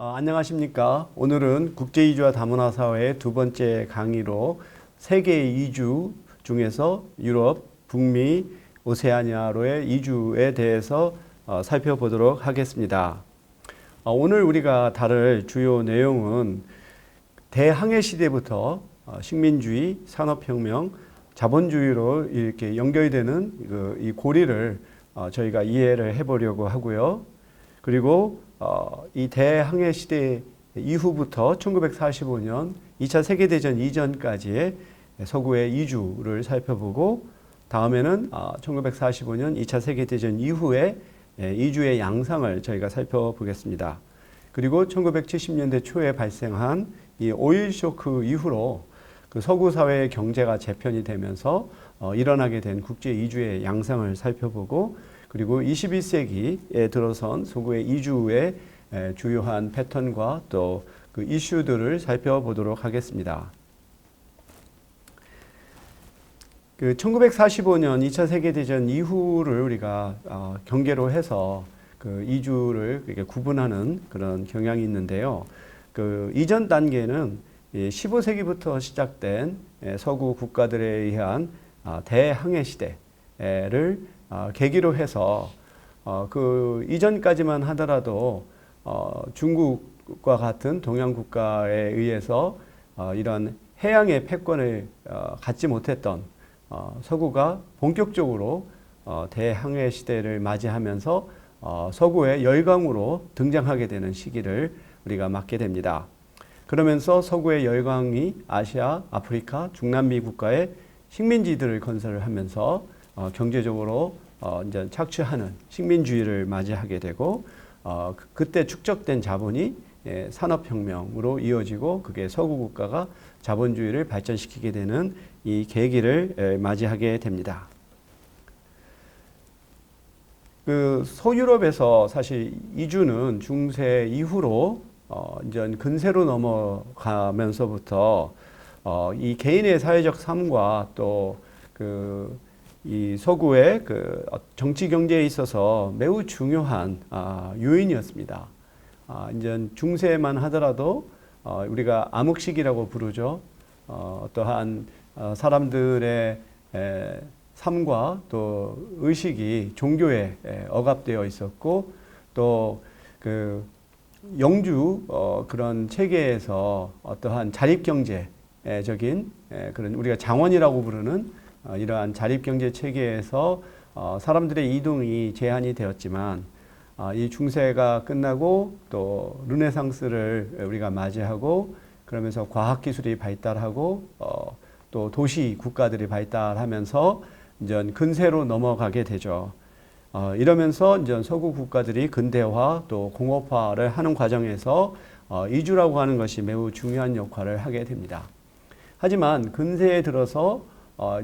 안녕하십니까. 오늘은 국제이주와 다문화사회의 두 번째 강의로 세계 이주 중에서 유럽, 북미, 오세아니아로의 이주에 대해서 살펴보도록 하겠습니다. 오늘 우리가 다룰 주요 내용은 대항해 시대부터 식민주의, 산업혁명, 자본주의로 이렇게 연결되는 이 고리를 저희가 이해를 해보려고 하고요. 그리고 이 대항해 시대 이후부터 1945년 2차 세계대전 이전까지의 서구의 이주를 살펴보고, 다음에는 1945년 2차 세계대전 이후에 이주의 양상을 저희가 살펴보겠습니다. 그리고 1970년대 초에 발생한 이 오일 쇼크 이후로 그 서구 사회의 경제가 재편이 되면서 일어나게 된 국제 이주의 양상을 살펴보고, 그리고 21세기에 들어선 서구의 이주의 주요한 패턴과 또 그 이슈들을 살펴보도록 하겠습니다. 1945년 2차 세계대전 이후를 우리가 경계로 해서 그 이주를 이렇게 구분하는 그런 경향이 있는데요. 그 이전 단계는 15세기부터 시작된 서구 국가들에 의한 대항해 시대를 계기로 해서 그 이전까지만 하더라도 중국과 같은 동양 국가에 의해서 이런 해양의 패권을 갖지 못했던 서구가 본격적으로 대항해 시대를 맞이하면서 서구의 열강으로 등장하게 되는 시기를 우리가 맞게 됩니다. 그러면서 서구의 열강이 아시아, 아프리카, 중남미 국가의 식민지들을 건설을 하면서 경제적으로 이제 착취하는 식민주의를 맞이하게 되고, 그때 축적된 자본이 산업혁명으로 이어지고, 그게 서구 국가가 자본주의를 발전시키게 되는 이 계기를 맞이하게 됩니다. 그 서유럽에서 사실 이주는 중세 이후로 이제 근세로 넘어가면서부터 이 개인의 사회적 삶과 또 이 서구의 그 정치 경제에 있어서 매우 중요한 요인이었습니다. 이제 중세만 하더라도 우리가 암흑시기라고 부르죠. 어떠한 사람들의 삶과 또 의식이 종교에 억압되어 있었고, 또 그 영주 그런 체계에서 어떠한 자립경제적인 그런 우리가 장원이라고 부르는 이러한 자립경제 체계에서 사람들의 이동이 제한이 되었지만, 이 중세가 끝나고 또 르네상스를 우리가 맞이하고, 그러면서 과학기술이 발달하고 또 도시 국가들이 발달하면서 이제 근세로 넘어가게 되죠. 이러면서 이제 서구 국가들이 근대화 또 공업화를 하는 과정에서 이주라고 하는 것이 매우 중요한 역할을 하게 됩니다. 하지만 근세에 들어서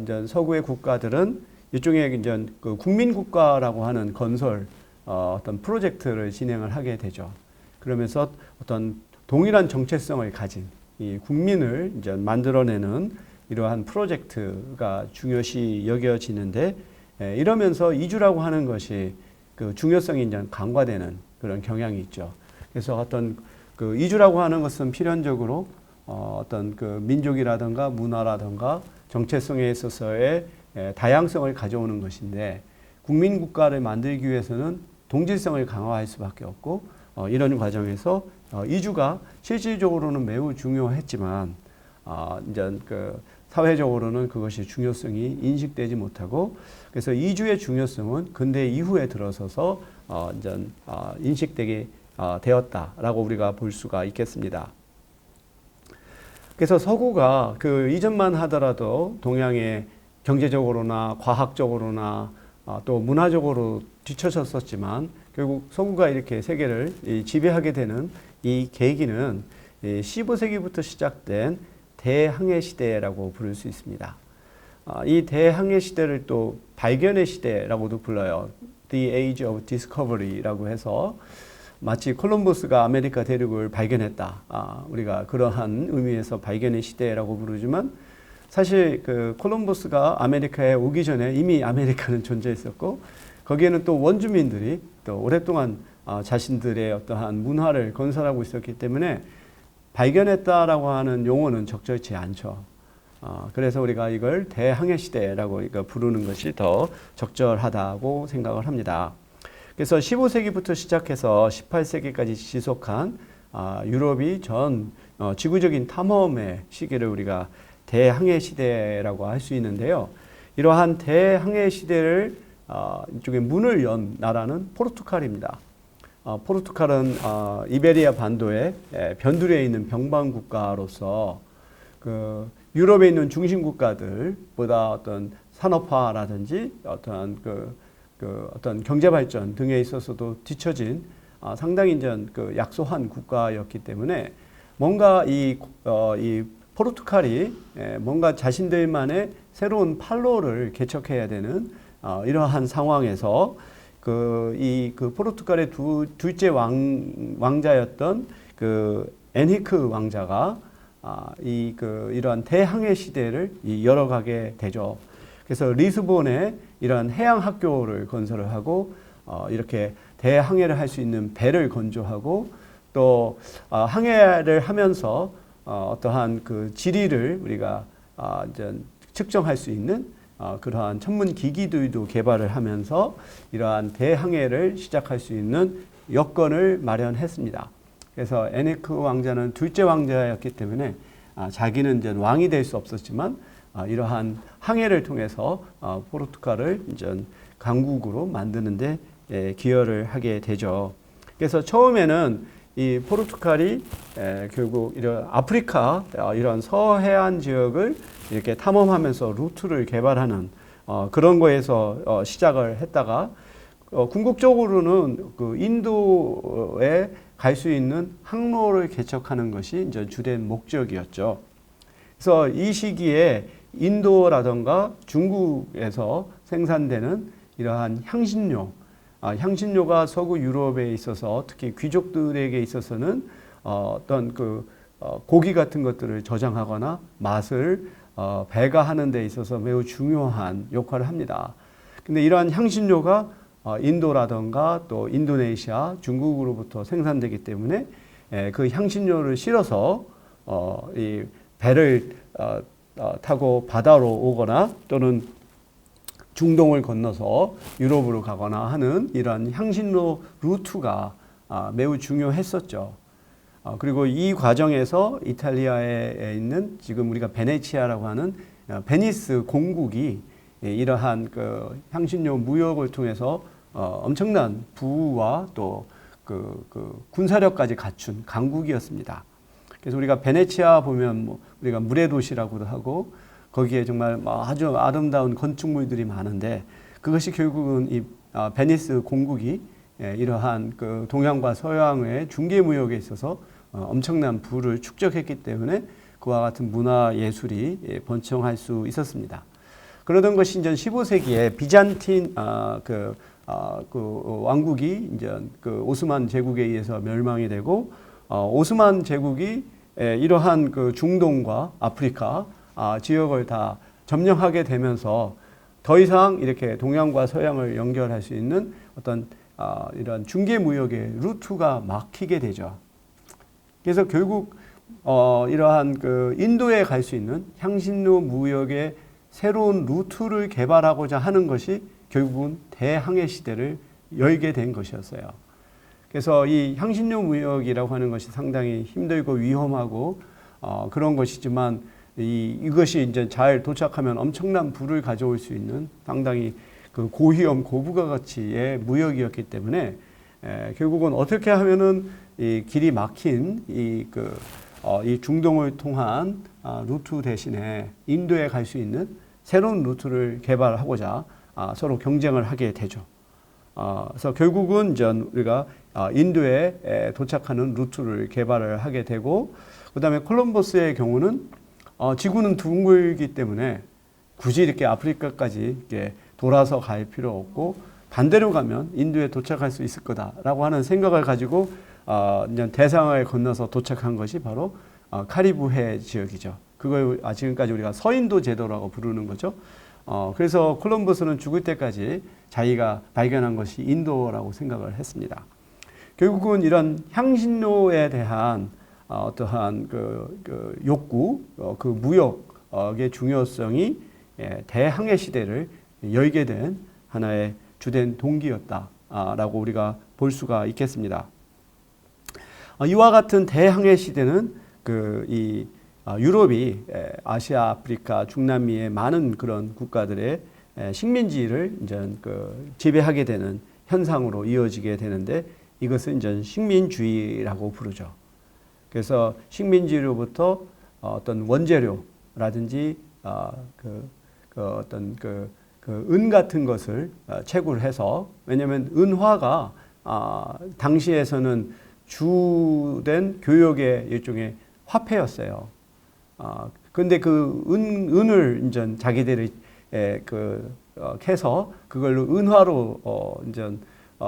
이제 서구의 국가들은 일종의 이제 그 국민국가라고 하는 건설 어떤 프로젝트를 진행을 하게 되죠. 그러면서 어떤 동일한 정체성을 가진 이 국민을 이제 만들어내는 이러한 프로젝트가 중요시 여겨지는데, 이러면서 이주라고 하는 것이 그 중요성이 이제 강화되는 그런 경향이 있죠. 그래서 어떤 그 이주라고 하는 것은 필연적으로 어떤 그 민족이라든가 문화라든가 정체성에 있어서의 다양성을 가져오는 것인데, 국민국가를 만들기 위해서는 동질성을 강화할 수밖에 없고, 이런 과정에서 이주가 실질적으로는 매우 중요했지만 이제 그 사회적으로는 그것이 중요성이 인식되지 못하고, 그래서 이주의 중요성은 근대 이후에 들어서서 이제 인식되게 되었다라고 우리가 볼 수가 있겠습니다. 그래서 서구가 그 이전만 하더라도 동양의 경제적으로나 과학적으로나 또 문화적으로 뒤처졌었지만, 결국 서구가 이렇게 세계를 지배하게 되는 이 계기는 15세기부터 시작된 대항해 시대라고 부를 수 있습니다. 이 대항해 시대를 또 발견의 시대라고도 불러요. The Age of Discovery라고 해서 마치 콜럼버스가 아메리카 대륙을 발견했다. 우리가 그러한 의미에서 발견의 시대라고 부르지만, 사실 그 콜럼버스가 아메리카에 오기 전에 이미 아메리카는 존재했었고, 거기에는 또 원주민들이 또 오랫동안 자신들의 어떠한 문화를 건설하고 있었기 때문에 발견했다라고 하는 용어는 적절치 않죠. 그래서 우리가 이걸 대항해 시대라고 부르는 것이 더 적절하다고 생각을 합니다. 그래서 15세기부터 시작해서 18세기까지 지속한 유럽이 전 지구적인 탐험의 시기를 우리가 대항해 시대라고 할 수 있는데요. 이러한 대항해 시대를 이쪽에 문을 연 나라는 포르투갈입니다. 포르투갈은 이베리아 반도의 변두리에 있는 병방 국가로서 그 유럽에 있는 중심 국가들보다 어떤 산업화라든지 어떤 어떤 경제 발전 등에 있어서도 뒤처진 상당히 이제 약소한 국가였기 때문에 뭔가 이 포르투갈이 뭔가 자신들만의 새로운 판로를 개척해야 되는 이러한 상황에서 그 포르투갈의 둘째 왕자였던 그 엔히크 왕자가 이러한 대항해 시대를 열어가게 되죠. 그래서 리스본에 이러한 해양 학교를 건설을 하고 이렇게 대항해를 할 수 있는 배를 건조하고 또 항해를 하면서 어떠한 그 지리를 우리가 이제 측정할 수 있는 그러한 전문 기기들도 개발을 하면서 이러한 대항해를 시작할 수 있는 여건을 마련했습니다. 그래서 에네크 왕자는 둘째 왕자였기 때문에 자기는 이제 왕이 될 수 없었지만 이러한 항해를 통해서 포르투갈을 이제 강국으로 만드는데 기여를 하게 되죠. 그래서 처음에는 이 포르투갈이 결국 이런 아프리카 이런 서해안 지역을 이렇게 탐험하면서 루트를 개발하는 그런 거에서 시작을 했다가 궁극적으로는 그 인도에 갈 수 있는 항로를 개척하는 것이 이제 주된 목적이었죠. 그래서 이 시기에 인도라던가 중국에서 생산되는 이러한 향신료, 향신료가 서구 유럽에 있어서 특히 귀족들에게 있어서는 어떤 고기 같은 것들을 저장하거나 맛을 배가하는 데 있어서 매우 중요한 역할을 합니다. 근데 이러한 향신료가 인도라던가 또 인도네시아, 중국으로부터 생산되기 때문에 그 향신료를 실어서 이 배를 타고 바다로 오거나 또는 중동을 건너서 유럽으로 가거나 하는 이러한 향신료 루트가 매우 중요했었죠. 그리고 이 과정에서 이탈리아에 있는 지금 우리가 베네치아라고 하는 베니스 공국이 이러한 그 향신료 무역을 통해서 엄청난 부와 또 군사력까지 갖춘 강국이었습니다. 그래서 우리가 베네치아 보면 우리가 물의 도시라고도 하고 거기에 정말 아주 아름다운 건축물들이 많은데 그것이 결국은 이 베니스 공국이 이러한 그 동양과 서양의 중개 무역에 있어서 엄청난 부를 축적했기 때문에 그와 같은 문화 예술이 번창할 수 있었습니다. 그러던 것이 이제 15세기에 비잔틴 왕국이 이제 그 오스만 제국에 의해서 멸망이 되고 오스만 제국이 이러한 그 중동과 아프리카 지역을 다 점령하게 되면서 더 이상 이렇게 동양과 서양을 연결할 수 있는 어떤 이런 중개 무역의 루트가 막히게 되죠. 그래서 결국 이러한 그 인도에 갈 수 있는 향신료 무역의 새로운 루트를 개발하고자 하는 것이 결국은 대항해 시대를 열게 된 것이었어요. 그래서 이 향신료 무역이라고 하는 것이 상당히 힘들고 위험하고 그런 것이지만 이것이 이제 잘 도착하면 엄청난 부를 가져올 수 있는 상당히 그 고위험 고부가 가치의 무역이었기 때문에 결국은 어떻게 하면은 이 길이 막힌 이 중동을 통한 루트 대신에 인도에 갈 수 있는 새로운 루트를 개발하고자 서로 경쟁을 하게 되죠. 그래서 결국은 이제 우리가 인도에 도착하는 루트를 개발을 하게 되고, 그 다음에 콜럼버스의 경우는 지구는 둥글기 때문에 굳이 이렇게 아프리카까지 이렇게 돌아서 갈 필요 없고 반대로 가면 인도에 도착할 수 있을 거다라고 하는 생각을 가지고 이제 대상을 건너서 도착한 것이 바로 카리브해 지역이죠. 그걸 지금까지 우리가 서인도 제도라고 부르는 거죠. 그래서 콜럼버스는 죽을 때까지 자기가 발견한 것이 인도라고 생각을 했습니다. 결국은 이런 향신료에 대한 어떠한 그 욕구, 그 무역의 중요성이 대항해 시대를 열게 된 하나의 주된 동기였다라고 우리가 볼 수가 있겠습니다. 이와 같은 대항해 시대는 이 유럽이 아시아, 아프리카, 중남미의 많은 그런 국가들의 식민지를 이제 지배하게 되는 현상으로 이어지게 되는데 이것은 이제 식민주의라고 부르죠. 그래서 식민지로부터 어떤 원재료라든지 어떤 은 같은 것을 채굴해서, 왜냐하면 은화가 당시에서는 주된 교역의 일종의 화폐였어요. 근데 그 은을 이제 자기들이 캐서 그걸로 은화로 이제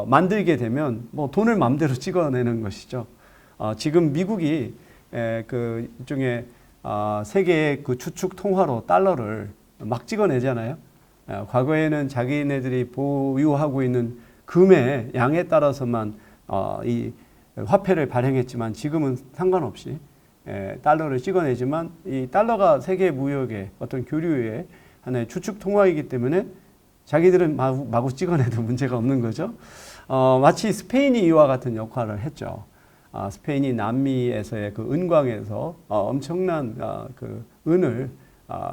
만들게 되면 뭐 돈을 마음대로 찍어내는 것이죠. 지금 미국이 그 일종의 세계의 그 주축 통화로 달러를 막 찍어내잖아요. 과거에는 자기네들이 보유하고 있는 금의 양에 따라서만 이 화폐를 발행했지만 지금은 상관없이 달러를 찍어내지만 이 달러가 세계 무역의 어떤 교류의 하나의 주축 통화이기 때문에 자기들은 마구 찍어내도 문제가 없는 거죠. 마치 스페인이 이와 같은 역할을 했죠. 스페인이 남미에서의 그 은광에서 엄청난 그 은을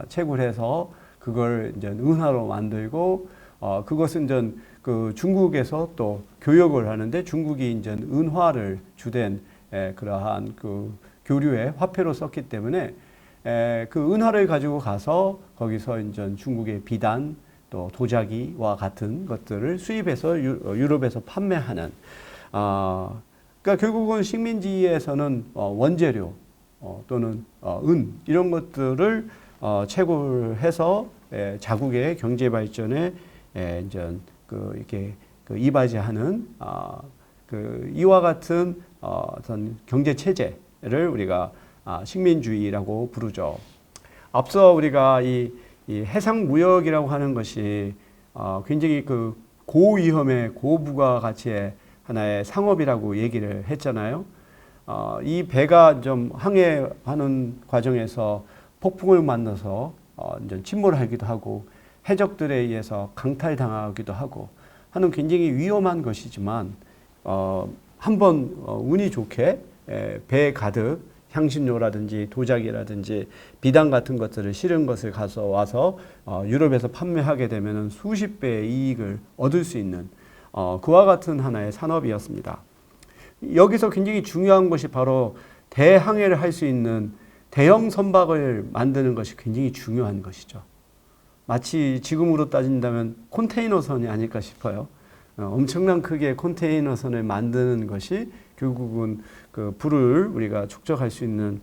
채굴해서 그걸 이제 은화로 만들고 그것은 이제 그 중국에서 또 교역을 하는데 중국이 이제 은화를 주된 그러한 그 교류의 화폐로 썼기 때문에 그 은화를 가지고 가서 거기서 이제 중국의 비단 또 도자기와 같은 것들을 수입해서 유럽에서 판매하는 그러니까 결국은 식민지에서는 원재료 또는 은 이런 것들을 채굴해서 자국의 경제 발전에 이제 이렇게 이바지하는 이와 같은 어떤 경제 체제를 우리가 식민주의라고 부르죠. 앞서 우리가 이 해상 무역이라고 하는 것이 굉장히 그 고위험의 고부가 가치의 하나의 상업이라고 얘기를 했잖아요. 이 배가 좀 항해하는 과정에서 폭풍을 만나서 이제 침몰하기도 하고 해적들에 의해서 강탈당하기도 하고 하는 굉장히 위험한 것이지만 한번 운이 좋게 배 가득 향신료라든지 도자기라든지 비단 같은 것들을 실은 것을 가서 와서 유럽에서 판매하게 되면 수십 배의 이익을 얻을 수 있는 그와 같은 하나의 산업이었습니다. 여기서 굉장히 중요한 것이 바로 대항해를 할 수 있는 대형 선박을 만드는 것이 굉장히 중요한 것이죠. 마치 지금으로 따진다면 컨테이너선이 아닐까 싶어요. 엄청난 크기의 컨테이너선을 만드는 것이 결국은 그 부를 우리가 축적할 수 있는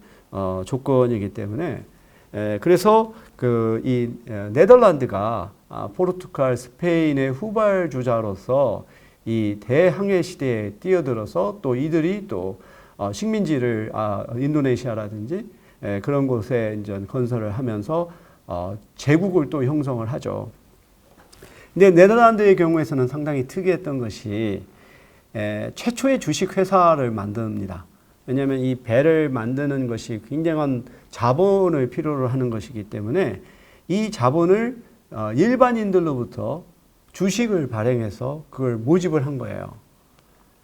조건이기 때문에 그래서 이 네덜란드가 포르투갈, 스페인의 후발주자로서 이 대항해 시대에 뛰어들어서 또 이들이 또 식민지를 인도네시아라든지 그런 곳에 이제 건설을 하면서 제국을 또 형성을 하죠. 근데 네덜란드의 경우에서는 상당히 특이했던 것이 최초의 주식 회사를 만듭니다. 왜냐하면 이 배를 만드는 것이 굉장한 자본을 필요로 하는 것이기 때문에 이 자본을 일반인들로부터 주식을 발행해서 그걸 모집을 한 거예요.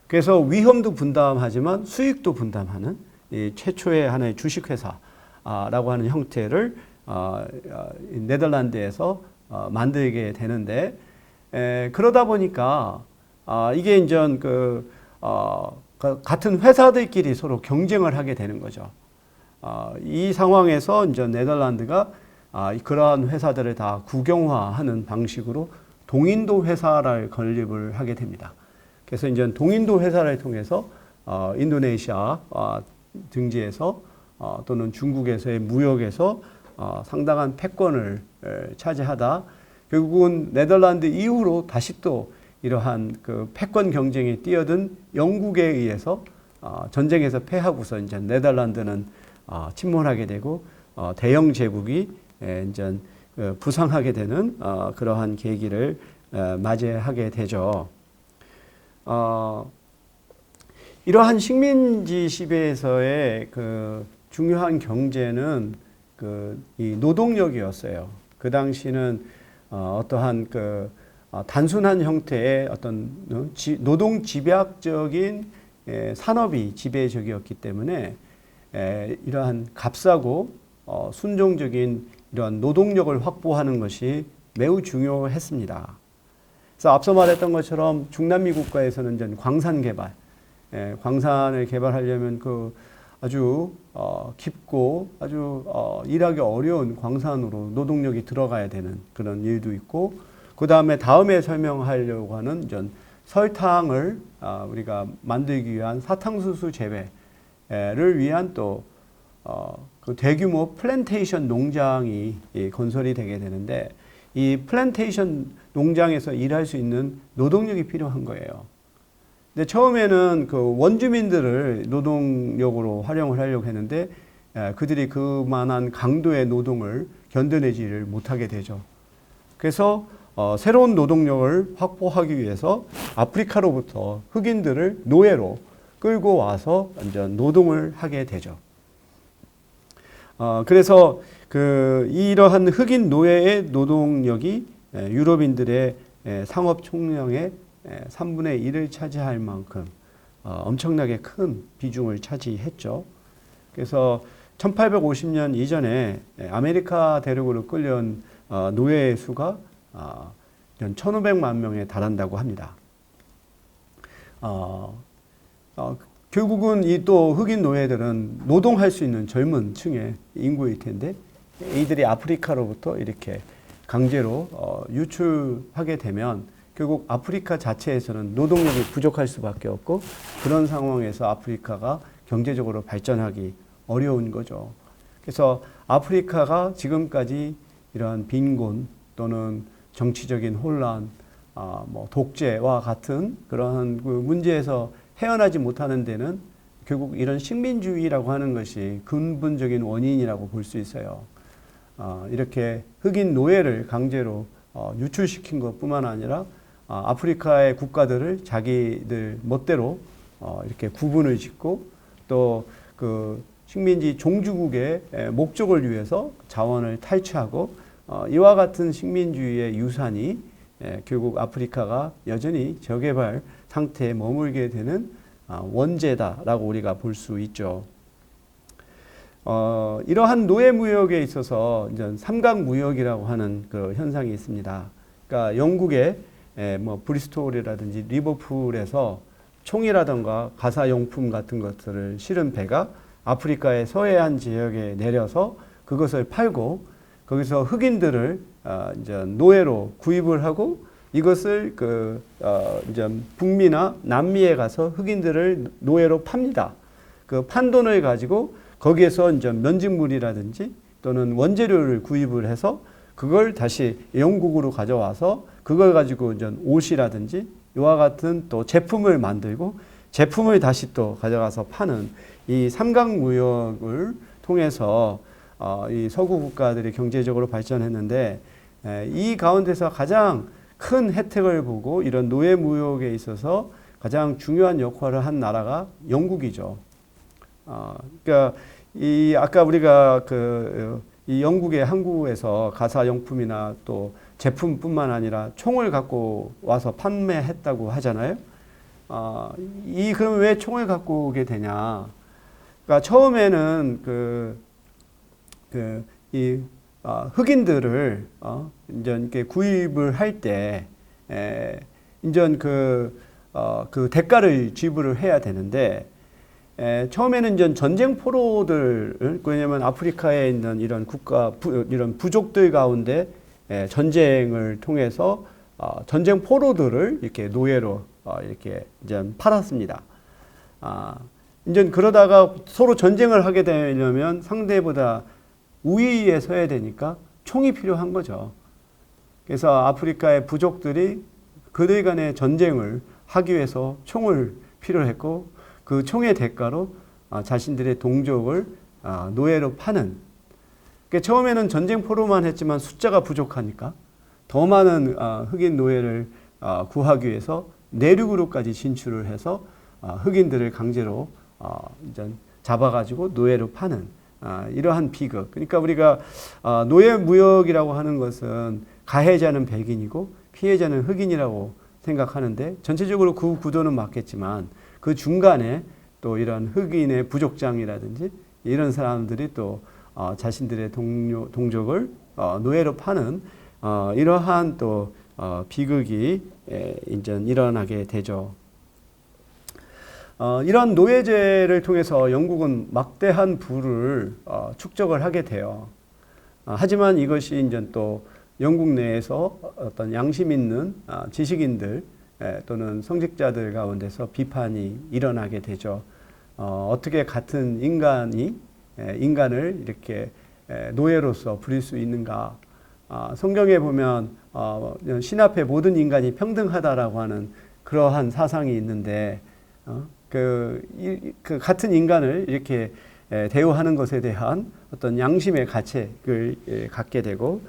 그래서 위험도 분담하지만 수익도 분담하는 이 최초의 하나의 주식회사라고 하는 형태를 네덜란드에서 만들게 되는데 그러다 보니까 이게 이제 같은 회사들끼리 서로 경쟁을 하게 되는 거죠. 이 상황에서 이제 네덜란드가 그러한 회사들을 다 국영화하는 방식으로 동인도 회사를 건립을 하게 됩니다. 그래서 이제 동인도 회사를 통해서 인도네시아 등지에서 또는 중국에서의 무역에서 상당한 패권을 차지하다 결국은 네덜란드 이후로 다시 또 이러한 그 패권 경쟁에 뛰어든 영국에 의해서 전쟁에서 패하고서 이제 네덜란드는 침몰하게 되고 대영 제국이 이제 부상하게 되는 그러한 계기를 맞이하게 되죠. 이러한 식민지 시대에서의 그 중요한 경제는 이 노동력이었어요. 그 당시는 어떠한 단순한 형태의 어떤 노동 집약적인 산업이 지배적이었기 때문에 이러한 값싸고 순종적인 이러한 노동력을 확보하는 것이 매우 중요했습니다. 그래서 앞서 말했던 것처럼 중남미 국가에서는 이제 광산 개발, 광산을 개발하려면 아주 깊고 아주 일하기 어려운 광산으로 노동력이 들어가야 되는 그런 일도 있고, 그 다음에 설명하려고 하는 이제 설탕을 우리가 만들기 위한 사탕수수 재배를 위한 또 그 대규모 플랜테이션 농장이 건설이 되게 되는데, 이 플랜테이션 농장에서 일할 수 있는 노동력이 필요한 거예요. 근데 처음에는 그 원주민들을 노동력으로 활용을 하려고 했는데 그들이 그만한 강도의 노동을 견뎌내지를 못하게 되죠. 그래서 새로운 노동력을 확보하기 위해서 아프리카로부터 흑인들을 노예로 끌고 와서 완전 노동을 하게 되죠. 그래서 이러한 흑인 노예의 노동력이 유럽인들의 상업 총량의 3분의 1을 차지할 만큼 엄청나게 큰 비중을 차지했죠. 그래서 1850년 이전에 아메리카 대륙으로 끌려온 노예의 수가 1,500만 명에 달한다고 합니다. 결국은 이 또 흑인 노예들은 노동할 수 있는 젊은 층의 인구일 텐데, 이들이 아프리카로부터 이렇게 강제로 유출하게 되면 결국 아프리카 자체에서는 노동력이 부족할 수밖에 없고, 그런 상황에서 아프리카가 경제적으로 발전하기 어려운 거죠. 그래서 아프리카가 지금까지 이러한 빈곤 또는 정치적인 혼란, 독재와 같은 그러한 그 문제에서 헤어나지 못하는 데는 결국 이런 식민주의라고 하는 것이 근본적인 원인이라고 볼 수 있어요. 이렇게 흑인 노예를 강제로 유출시킨 것뿐만 아니라 아프리카의 국가들을 자기들 멋대로 이렇게 구분을 짓고, 또 그 식민지 종주국의 목적을 위해서 자원을 탈취하고, 이와 같은 식민주의의 유산이 결국 아프리카가 여전히 저개발 상태에 머물게 되는 원죄다라고 우리가 볼 수 있죠. 이러한 노예 무역에 있어서 이제 삼각무역이라고 하는 그 현상이 있습니다. 그러니까 영국의 브리스톨이라든지 리버풀에서 총이라든가 가사용품 같은 것들을 실은 배가 아프리카의 서해안 지역에 내려서 그것을 팔고, 거기서 흑인들을 이제 노예로 구입을 하고, 이것을 이제 북미나 남미에 가서 흑인들을 노예로 팝니다. 그 판돈을 가지고 거기에서 이제 면직물이라든지 또는 원재료를 구입을 해서 그걸 다시 영국으로 가져와서 그걸 가지고 이제 옷이라든지 이와 같은 또 제품을 만들고, 제품을 다시 또 가져가서 파는 이 삼각무역을 통해서 이 서구 국가들이 경제적으로 발전했는데, 이 가운데서 가장 큰 혜택을 보고 이런 노예 무역에 있어서 가장 중요한 역할을 한 나라가 영국이죠. 그러니까 아까 우리가 이 영국의 항구에서 가사용품이나 또 제품뿐만 아니라 총을 갖고 와서 판매했다고 하잖아요. 그럼 왜 총을 갖고 오게 되냐? 그러니까 처음에는 흑인들을 이제 이렇게 구입을 할 때 이제 그 대가를 지불을 해야 되는데, 처음에는 이제 전쟁 포로들을, 왜냐하면 아프리카에 있는 이런 이런 부족들 가운데 전쟁을 통해서 전쟁 포로들을 이렇게 노예로 이렇게 이제 팔았습니다. 이제 그러다가 서로 전쟁을 하게 되려면 상대보다 우위에 서야 되니까 총이 필요한 거죠. 그래서 아프리카의 부족들이 그들 간의 전쟁을 하기 위해서 총을 필요로 했고, 그 총의 대가로 자신들의 동족을 노예로 파는. 그러니까 처음에는 전쟁 포로만 했지만 숫자가 부족하니까 더 많은 흑인 노예를 구하기 위해서 내륙으로까지 진출을 해서 흑인들을 강제로 이제 잡아가지고 노예로 파는 이러한 비극. 그러니까 우리가 노예 무역이라고 하는 것은 가해자는 백인이고 피해자는 흑인이라고 생각하는데 전체적으로 그 구도는 맞겠지만 그 중간에 또 이런 흑인의 부족장이라든지 이런 사람들이 또 자신들의 동족을 노예로 파는 이러한 또 비극이 이제 일어나게 되죠. 이런 노예제를 통해서 영국은 막대한 부를 축적을 하게 돼요. 하지만 이것이 이제 또 영국 내에서 어떤 양심 있는 지식인들 또는 성직자들 가운데서 비판이 일어나게 되죠. 어떻게 같은 인간을 이렇게 노예로서 부릴 수 있는가? 성경에 보면 신 앞에 모든 인간이 평등하다라고 하는 그러한 사상이 있는데 그 같은 인간을 이렇게 대우하는 것에 대한 어떤 양심의 가책을 갖게 되고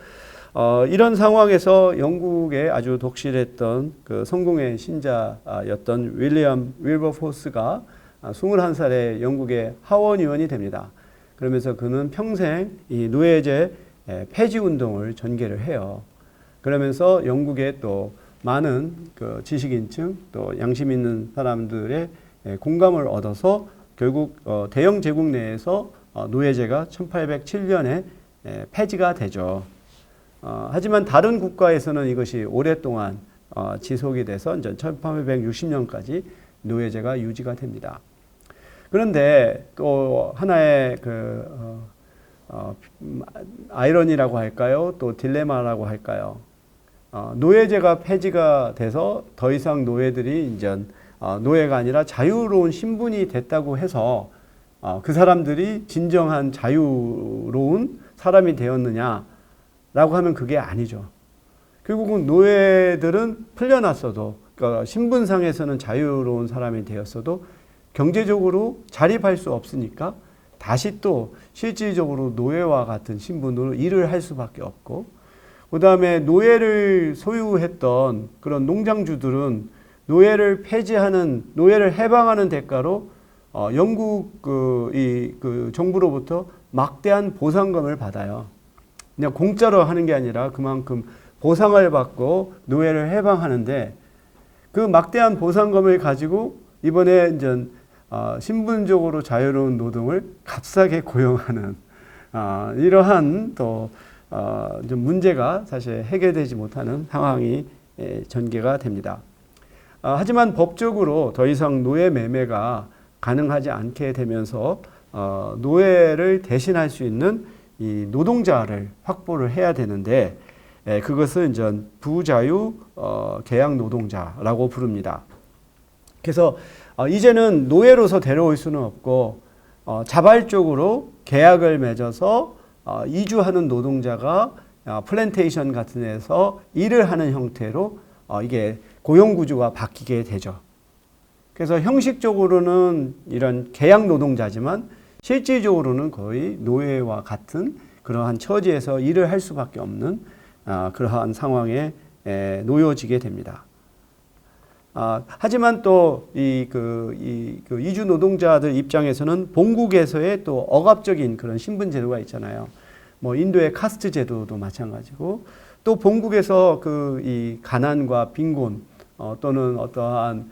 이런 상황에서 영국의 아주 독실했던 그 성공의 신자였던 윌리엄 윌버포스가 21살에 영국의 하원 의원이 됩니다. 그러면서 그는 평생 이 노예제 폐지 운동을 전개를 해요. 그러면서 영국의 또 많은 그 지식인층 또 양심 있는 사람들의 공감을 얻어서 결국 대영 제국 내에서 노예제가 1807년에 폐지가 되죠. 하지만 다른 국가에서는 이것이 오랫동안 지속이 돼서 이제 1860년까지 노예제가 유지가 됩니다. 그런데 또 하나의 아이러니라고 할까요? 또 딜레마라고 할까요? 노예제가 폐지가 돼서 더 이상 노예들이 이제 노예가 아니라 자유로운 신분이 됐다고 해서 그 사람들이 진정한 자유로운 사람이 되었느냐라고 하면 그게 아니죠. 결국은 노예들은 풀려났어도 그러니까 신분상에서는 자유로운 사람이 되었어도 경제적으로 자립할 수 없으니까 다시 또 실질적으로 노예와 같은 신분으로 일을 할 수밖에 없고 그 다음에 노예를 소유했던 그런 농장주들은 노예를 노예를 해방하는 대가로 영국 그 정부로부터 막대한 보상금을 받아요. 그냥 공짜로 하는 게 아니라 그만큼 보상을 받고 노예를 해방하는데 그 막대한 보상금을 가지고 이번에 이제 신분적으로 자유로운 노동을 값싸게 고용하는 이러한 또 좀 문제가 사실 해결되지 못하는 상황이 전개가 됩니다. 하지만 법적으로 더 이상 노예 매매가 가능하지 않게 되면서 노예를 대신할 수 있는 이 노동자를 확보를 해야 되는데 그것은 이제 부자유 계약 노동자라고 부릅니다. 그래서 이제는 노예로서 데려올 수는 없고 자발적으로 계약을 맺어서 이주하는 노동자가 플랜테이션 같은 데서 일을 하는 형태로 이게 고용구조가 바뀌게 되죠. 그래서 형식적으로는 이런 계약 노동자지만 실질적으로는 거의 노예와 같은 그러한 처지에서 일을 할 수밖에 없는 그러한 상황에 놓여지게 됩니다. 하지만 또 이주 노동자들 입장에서는 본국에서의 또 억압적인 그런 신분 제도가 있잖아요. 뭐 인도의 카스트 제도도 마찬가지고 또 본국에서 이 가난과 빈곤 또는 어떠한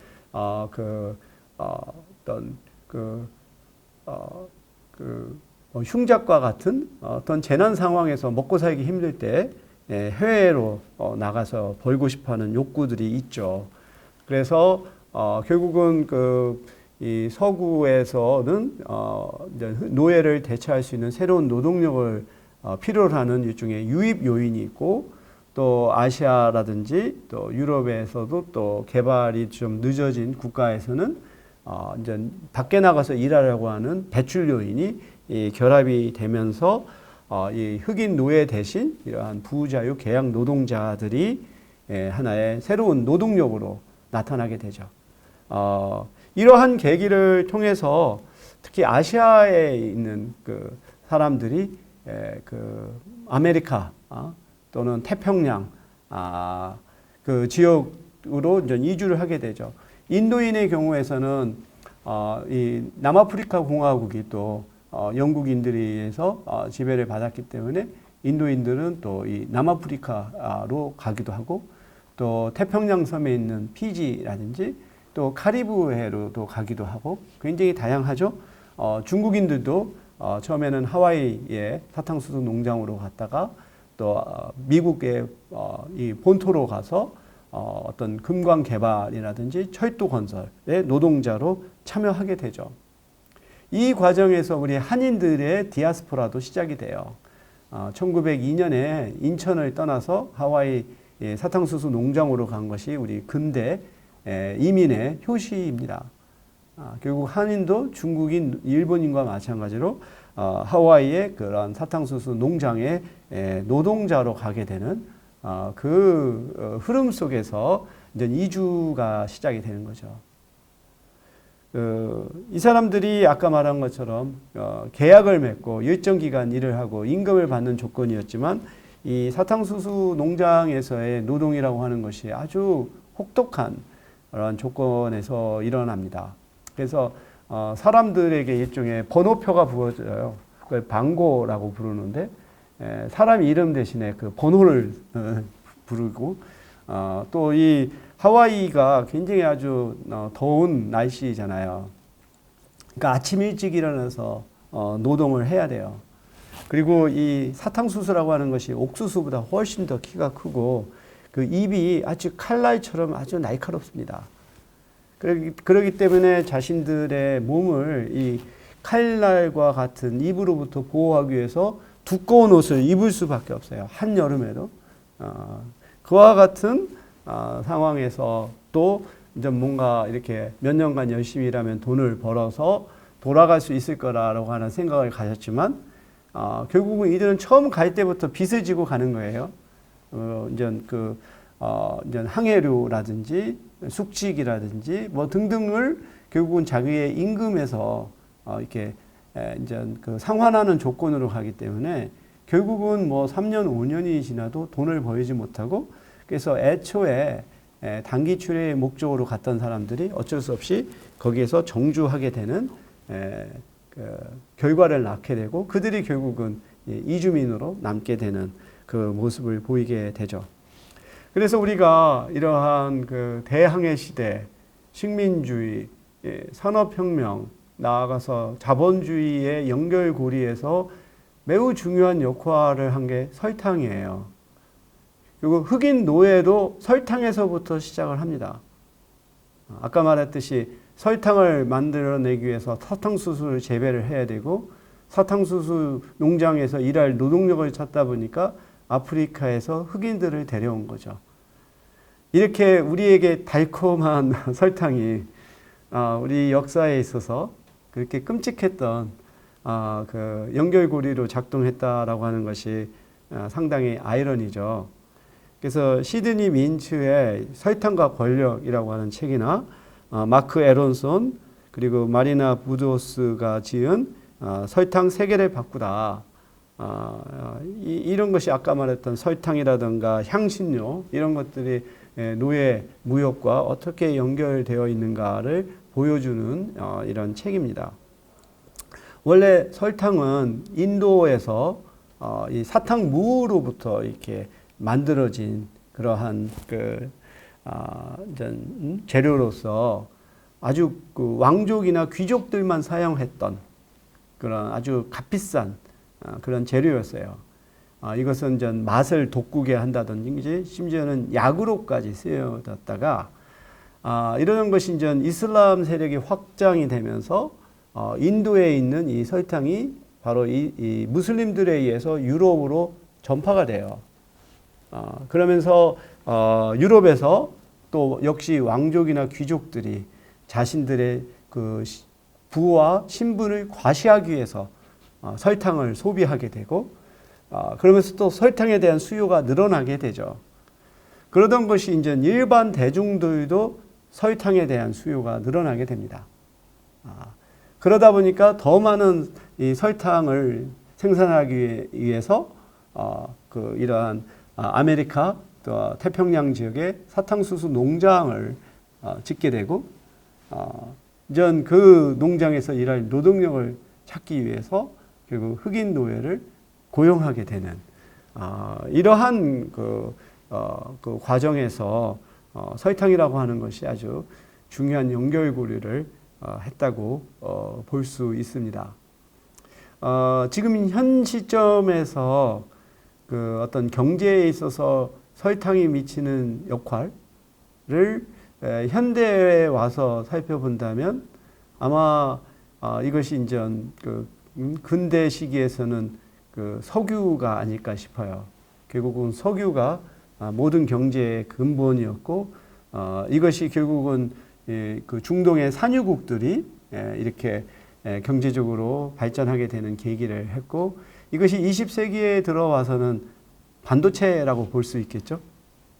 흉작과 같은 어떤 재난 상황에서 먹고 살기 힘들 때 해외로 나가서 벌고 싶어하는 욕구들이 있죠. 그래서 결국은 이 서구에서는 이제 노예를 대체할 수 있는 새로운 노동력을 필요로 하는 일종의 유입 요인이 있고 또 아시아라든지 또 유럽에서도 또 개발이 좀 늦어진 국가에서는 이제 밖에 나가서 일하려고 하는 배출 요인이 결합이 되면서 이 흑인 노예 대신 이러한 부자유 계약 노동자들이 하나의 새로운 노동력으로 나타나게 되죠. 이러한 계기를 통해서 특히 아시아에 있는 그 사람들이 아메리카 또는 태평양 그 지역으로 이제 이주를 하게 되죠. 인도인의 경우에서는 이 남아프리카 공화국이 또 영국인들에 의해서 지배를 받았기 때문에 인도인들은 또 이 남아프리카로 가기도 하고 또 태평양 섬에 있는 피지라든지 또 카리브해로도 가기도 하고 굉장히 다양하죠. 중국인들도 처음에는 하와이의 사탕수수 농장으로 갔다가 또 미국의 이 본토로 가서 어떤 금광 개발이라든지 철도 건설의 노동자로 참여하게 되죠. 이 과정에서 우리 한인들의 디아스포라도 시작이 돼요. 1902년에 인천을 떠나서 하와이 사탕수수 농장으로 간 것이 우리 근대 이민의 효시입니다. 결국 한인도 중국인, 일본인과 마찬가지로 하와이의 그런 사탕수수 농장의 노동자로 가게 되는 그 흐름 속에서 이제 이주가 시작이 되는 거죠. 이 사람들이 아까 말한 것처럼 계약을 맺고 일정 기간 일을 하고 임금을 받는 조건이었지만 이 사탕수수 농장에서의 노동이라고 하는 것이 아주 혹독한 그런 조건에서 일어납니다. 그래서 사람들에게 일종의 번호표가 부어져요. 그걸 방고라고 부르는데 사람 이름 대신에 그 번호를 부르고 또 이 하와이가 굉장히 아주 더운 날씨잖아요. 그러니까 아침 일찍 일어나서 노동을 해야 돼요. 그리고 이 사탕수수라고 하는 것이 옥수수보다 훨씬 더 키가 크고 그 입이 아주 칼날처럼 아주 날카롭습니다. 그렇기 때문에 자신들의 몸을 이 칼날과 같은 입으로부터 보호하기 위해서 두꺼운 옷을 입을 수밖에 없어요. 한여름에도. 그와 같은 상황에서 또 이제 뭔가 이렇게 몇 년간 열심히 일하면 돈을 벌어서 돌아갈 수 있을 거라고 하는 생각을 가졌지만 결국은 이들은 처음 갈 때부터 빚을 지고 가는 거예요. 이제 항해료라든지 숙직이라든지 뭐 등등을 결국은 자기의 임금에서 이렇게 이제 그 상환하는 조건으로 가기 때문에 결국은 뭐 3년, 5년이 지나도 돈을 벌지 못하고 그래서 애초에 단기 출애의 목적으로 갔던 사람들이 어쩔 수 없이 거기에서 정주하게 되는 결과를 낳게 되고 그들이 결국은 이주민으로 남게 되는 그 모습을 보이게 되죠. 그래서 우리가 이러한 그 대항해 시대, 식민주의, 산업혁명, 나아가서 자본주의의 연결고리에서 매우 중요한 역할을 한 게 설탕이에요. 그리고 흑인 노예도 설탕에서부터 시작을 합니다. 아까 말했듯이 설탕을 만들어내기 위해서 사탕수수를 재배를 해야 되고 사탕수수 농장에서 일할 노동력을 찾다 보니까 아프리카에서 흑인들을 데려온 거죠. 이렇게 우리에게 달콤한 설탕이 우리 역사에 있어서 그렇게 끔찍했던 그 연결고리로 작동했다라고 하는 것이 상당히 아이러니죠. 그래서 시드니 민츠의 설탕과 권력이라고 하는 책이나 마크 에론손 그리고 마리나 부도스가 지은 설탕 세계를 바꾸다. 이런 것이 아까 말했던 설탕이라든가 향신료 이런 것들이 노예 무역과 어떻게 연결되어 있는가를 보여주는 이런 책입니다. 원래 설탕은 인도에서 이 사탕무로부터 이렇게 만들어진 그러한 재료로서 아주 그 왕족이나 귀족들만 사용했던 그런 아주 값비싼 그런 재료였어요. 이것은 전 맛을 돋구게 한다든지 심지어는 약으로까지 쓰여졌다가 이러는 것이 이제 이슬람 세력이 확장이 되면서 인도에 있는 이 설탕이 바로 이 무슬림들에 의해서 유럽으로 전파가 돼요. 그러면서 유럽에서 또 역시 왕족이나 귀족들이 자신들의 그 부와 신분을 과시하기 위해서 설탕을 소비하게 되고 그러면서 또 설탕에 대한 수요가 늘어나게 되죠. 그러던 것이 이제 일반 대중들도 설탕에 대한 수요가 늘어나게 됩니다. 그러다 보니까 더 많은 이 설탕을 생산하기 위해서 이러한 아메리카 또 태평양 지역에 사탕수수 농장을 짓게 되고 전 그 농장에서 일할 노동력을 찾기 위해서 결국 흑인 노예를 고용하게 되는 이러한 그 과정에서 설탕이라고 하는 것이 아주 중요한 연결고리를 했다고 볼 수 있습니다. 지금 현 시점에서 그 어떤 경제에 있어서 설탕이 미치는 역할을 현대에 와서 살펴본다면 아마 이것이 이제 그 근대 시기에서는 그 석유가 아닐까 싶어요. 결국은 석유가 모든 경제의 근본이었고 이것이 결국은 그 중동의 산유국들이 이렇게 경제적으로 발전하게 되는 계기를 했고 이것이 20세기에 들어와서는 반도체라고 볼 수 있겠죠.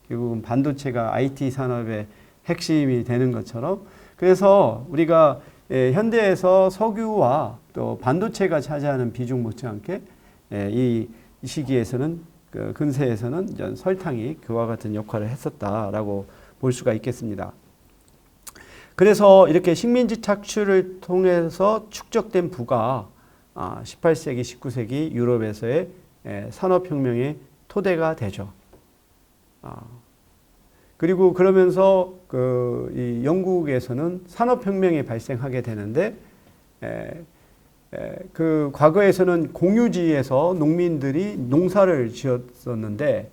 결국은 반도체가 IT 산업의 핵심이 되는 것처럼 그래서 우리가 현대에서 석유와 또 반도체가 차지하는 비중 못지않게 이 시기에서는 그 근세에서는 이제 설탕이 그와 같은 역할을 했었다라고 볼 수가 있겠습니다. 그래서 이렇게 식민지 착취를 통해서 축적된 부가 18세기, 19세기 유럽에서의 산업혁명의 토대가 되죠. 그리고 그러면서 이 영국에서는 산업혁명이 발생하게 되는데 그 과거에서는 공유지에서 농민들이 농사를 지었었는데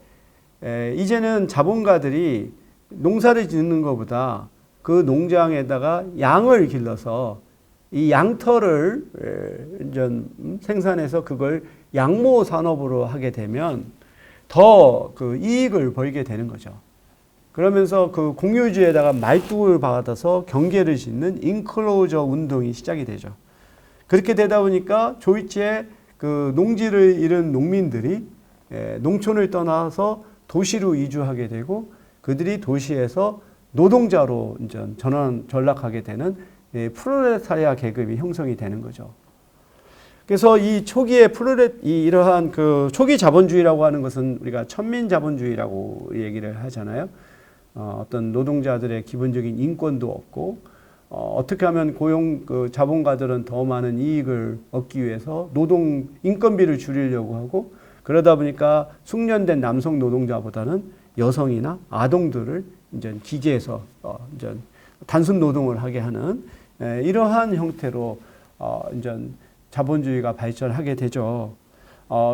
이제는 자본가들이 농사를 짓는 것보다 그 농장에다가 양을 길러서 이 양털을 생산해서 그걸 양모 산업으로 하게 되면 더 그 이익을 벌게 되는 거죠. 그러면서 그 공유지에다가 말뚝을 받아서 경계를 짓는 인클로저 운동이 시작이 되죠. 그렇게 되다 보니까 조이치의 그 농지를 잃은 농민들이 농촌을 떠나서 도시로 이주하게 되고 그들이 도시에서 노동자로 이제 전락하게 되는 프롤레타리아 계급이 형성이 되는 거죠. 그래서 이 초기에 이러한 그 초기 자본주의라고 하는 것은 우리가 천민 자본주의라고 얘기를 하잖아요. 어떤 노동자들의 기본적인 인권도 없고 어떻게 하면 그 자본가들은 더 많은 이익을 얻기 위해서 노동 인건비를 줄이려고 하고 그러다 보니까 숙련된 남성 노동자보다는 여성이나 아동들을 이제 기계에서 이제 단순 노동을 하게 하는 이러한 형태로 이제 자본주의가 발전하게 되죠.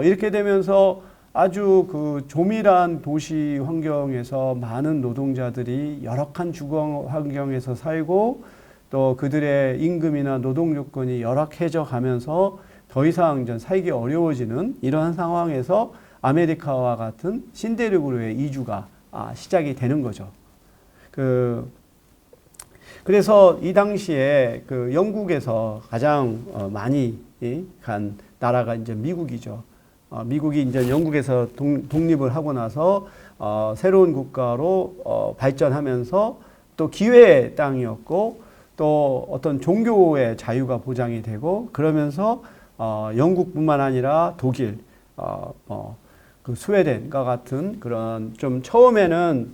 이렇게 되면서 아주 그 조밀한 도시 환경에서 많은 노동자들이 열악한 주거 환경에서 살고 또 그들의 임금이나 노동 조건이 열악해져 가면서 더 이상 전 살기 어려워지는 이러한 상황에서 아메리카와 같은 신대륙으로의 이주가 시작이 되는 거죠. 그래서 이 당시에 그 영국에서 가장 많이 간 나라가 이제 미국이죠. 미국이 이제 영국에서 독립을 하고 나서 새로운 국가로 발전하면서 또 기회의 땅이었고 또 어떤 종교의 자유가 보장이 되고 그러면서 영국뿐만 아니라 독일, 그 스웨덴과 같은 그런 좀 처음에는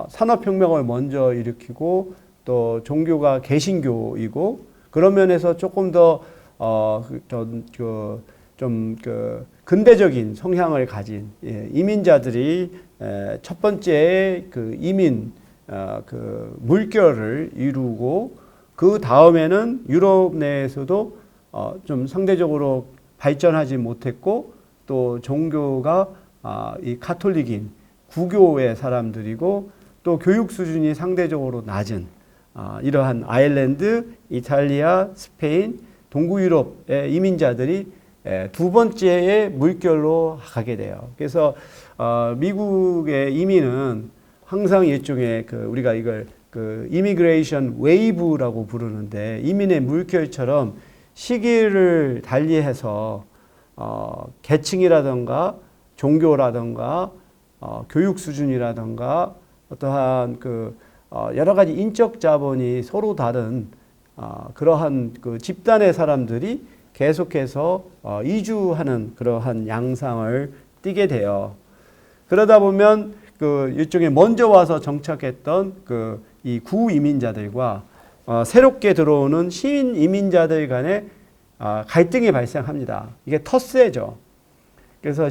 산업혁명을 먼저 일으키고 또 종교가 개신교이고 그런 면에서 조금 더 근대적인 성향을 가진 이민자들이 첫 번째 그 이민 그 물결을 이루고 그 다음에는 유럽 내에서도 좀 상대적으로 발전하지 못했고 또 종교가 이 카톨릭인 구교의 사람들이고 또 교육 수준이 상대적으로 낮은 이러한 아일랜드, 이탈리아, 스페인, 동구 유럽의 이민자들이 두 번째의 물결로 가게 돼요. 그래서 미국의 이민은 항상 일종의 우리가 이걸 이미그레이션 웨이브라고 부르는데 이민의 물결처럼 시기를 달리해서 계층이라든가 종교라든가 교육 수준이라든가 어떠한 여러 가지 인적 자본이 서로 다른 그러한 그 집단의 사람들이 계속해서 이주하는 그러한 양상을 띠게 돼요. 그러다 보면 일종의 먼저 와서 정착했던 이 구이민자들과 새롭게 들어오는 시민 이민자들 간의 갈등이 발생합니다. 이게 텃세죠. 그래서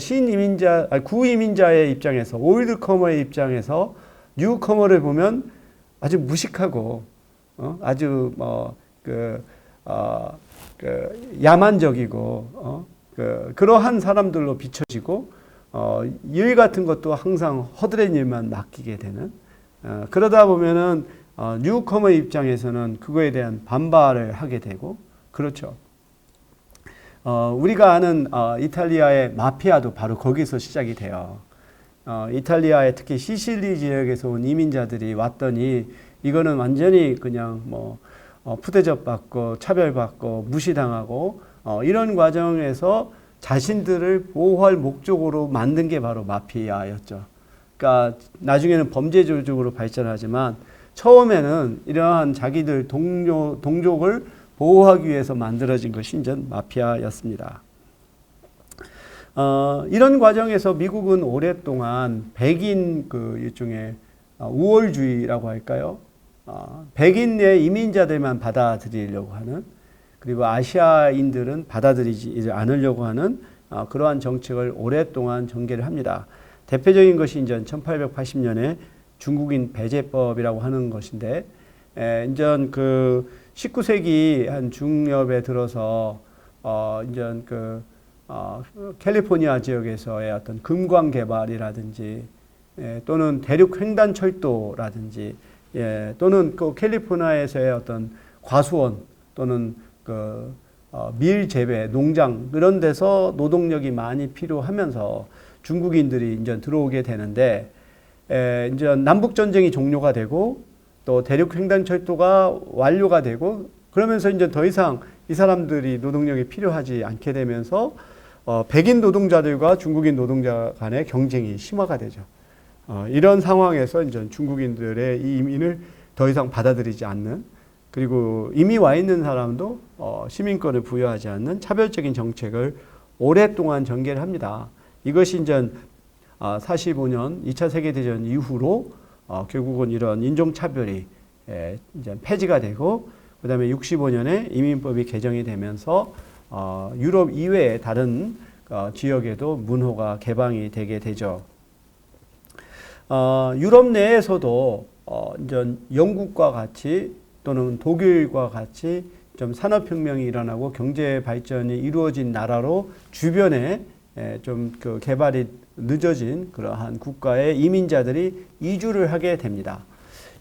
구이민자의 입장에서, 올드커머의 입장에서 뉴커머를 보면 아주 무식하고 아주 야만적이고 그러한 사람들로 비춰지고 일 같은 것도 항상 허드렛 일만 맡기게 되는, 그러다 보면은 뉴커머의 입장에서는 그거에 대한 반발을 하게 되고, 그렇죠. 우리가 아는 이탈리아의 마피아도 바로 거기서 시작이 돼요. 이탈리아의 특히 시실리 지역에서 온 이민자들이 왔더니 이거는 완전히 그냥 푸대접 받고 차별받고 무시당하고 이런 과정에서 자신들을 보호할 목적으로 만든 게 바로 마피아였죠. 그러니까 나중에는 범죄 조직으로 발전하지만 처음에는 이러한 자기들 동족을 보호하기 위해서 만들어진 것이 이제 마피아였습니다. 이런 과정에서 미국은 오랫동안 백인 일종의 우월주의라고 할까요? 백인의 이민자들만 받아들이려고 하는, 그리고 아시아인들은 받아들이지 않으려고 하는 그러한 정책을 오랫동안 전개를 합니다. 대표적인 것이 이제 1880년에 중국인 배제법이라고 하는 것인데, 이제 19세기 한 중엽에 들어서 이제 캘리포니아 지역에서의 어떤 금광 개발이라든지 또는 대륙 횡단철도라든지 또는 캘리포니아에서의 어떤 과수원 또는 밀 재배, 농장 이런 데서 노동력이 많이 필요하면서 중국인들이 이제 들어오게 되는데, 이제 남북 전쟁이 종료가 되고 또 대륙 횡단철도가 완료가 되고 그러면서 이제 더 이상 이 사람들이 노동력이 필요하지 않게 되면서 백인 노동자들과 중국인 노동자 간의 경쟁이 심화가 되죠. 이런 상황에서 이제 중국인들의 이 이민을 더 이상 받아들이지 않는, 그리고 이미 와 있는 사람도 시민권을 부여하지 않는 차별적인 정책을 오랫동안 전개를 합니다. 이것이 이제 45년 2차 세계대전 이후로 결국은 이런 인종차별이 이제 폐지가 되고, 그 다음에 65년에 이민법이 개정이 되면서 유럽 이외의 다른 지역에도 문호가 개방이 되게 되죠. 유럽 내에서도 이제 영국과 같이 또는 독일과 같이 좀 산업혁명이 일어나고 경제 발전이 이루어진 나라로 주변에 좀 개발이 늦어진 그러한 국가의 이민자들이 이주를 하게 됩니다.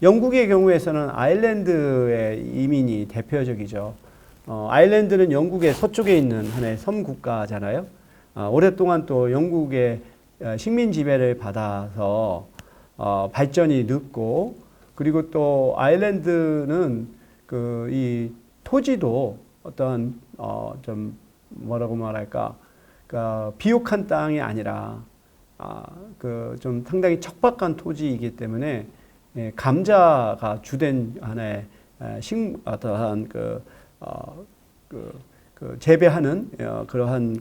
영국의 경우에서는 아일랜드의 이민이 대표적이죠. 아일랜드는 영국의 서쪽에 있는 하나의 섬 국가잖아요. 오랫동안 또 영국의 식민 지배를 받아서 발전이 늦고, 그리고 또 아일랜드는 이 토지도 어떤 좀 뭐라고 말할까, 비옥한 땅이 아니라 좀 상당히 척박한 토지이기 때문에 감자가 주된 하나의 어떠한 재배하는 그러한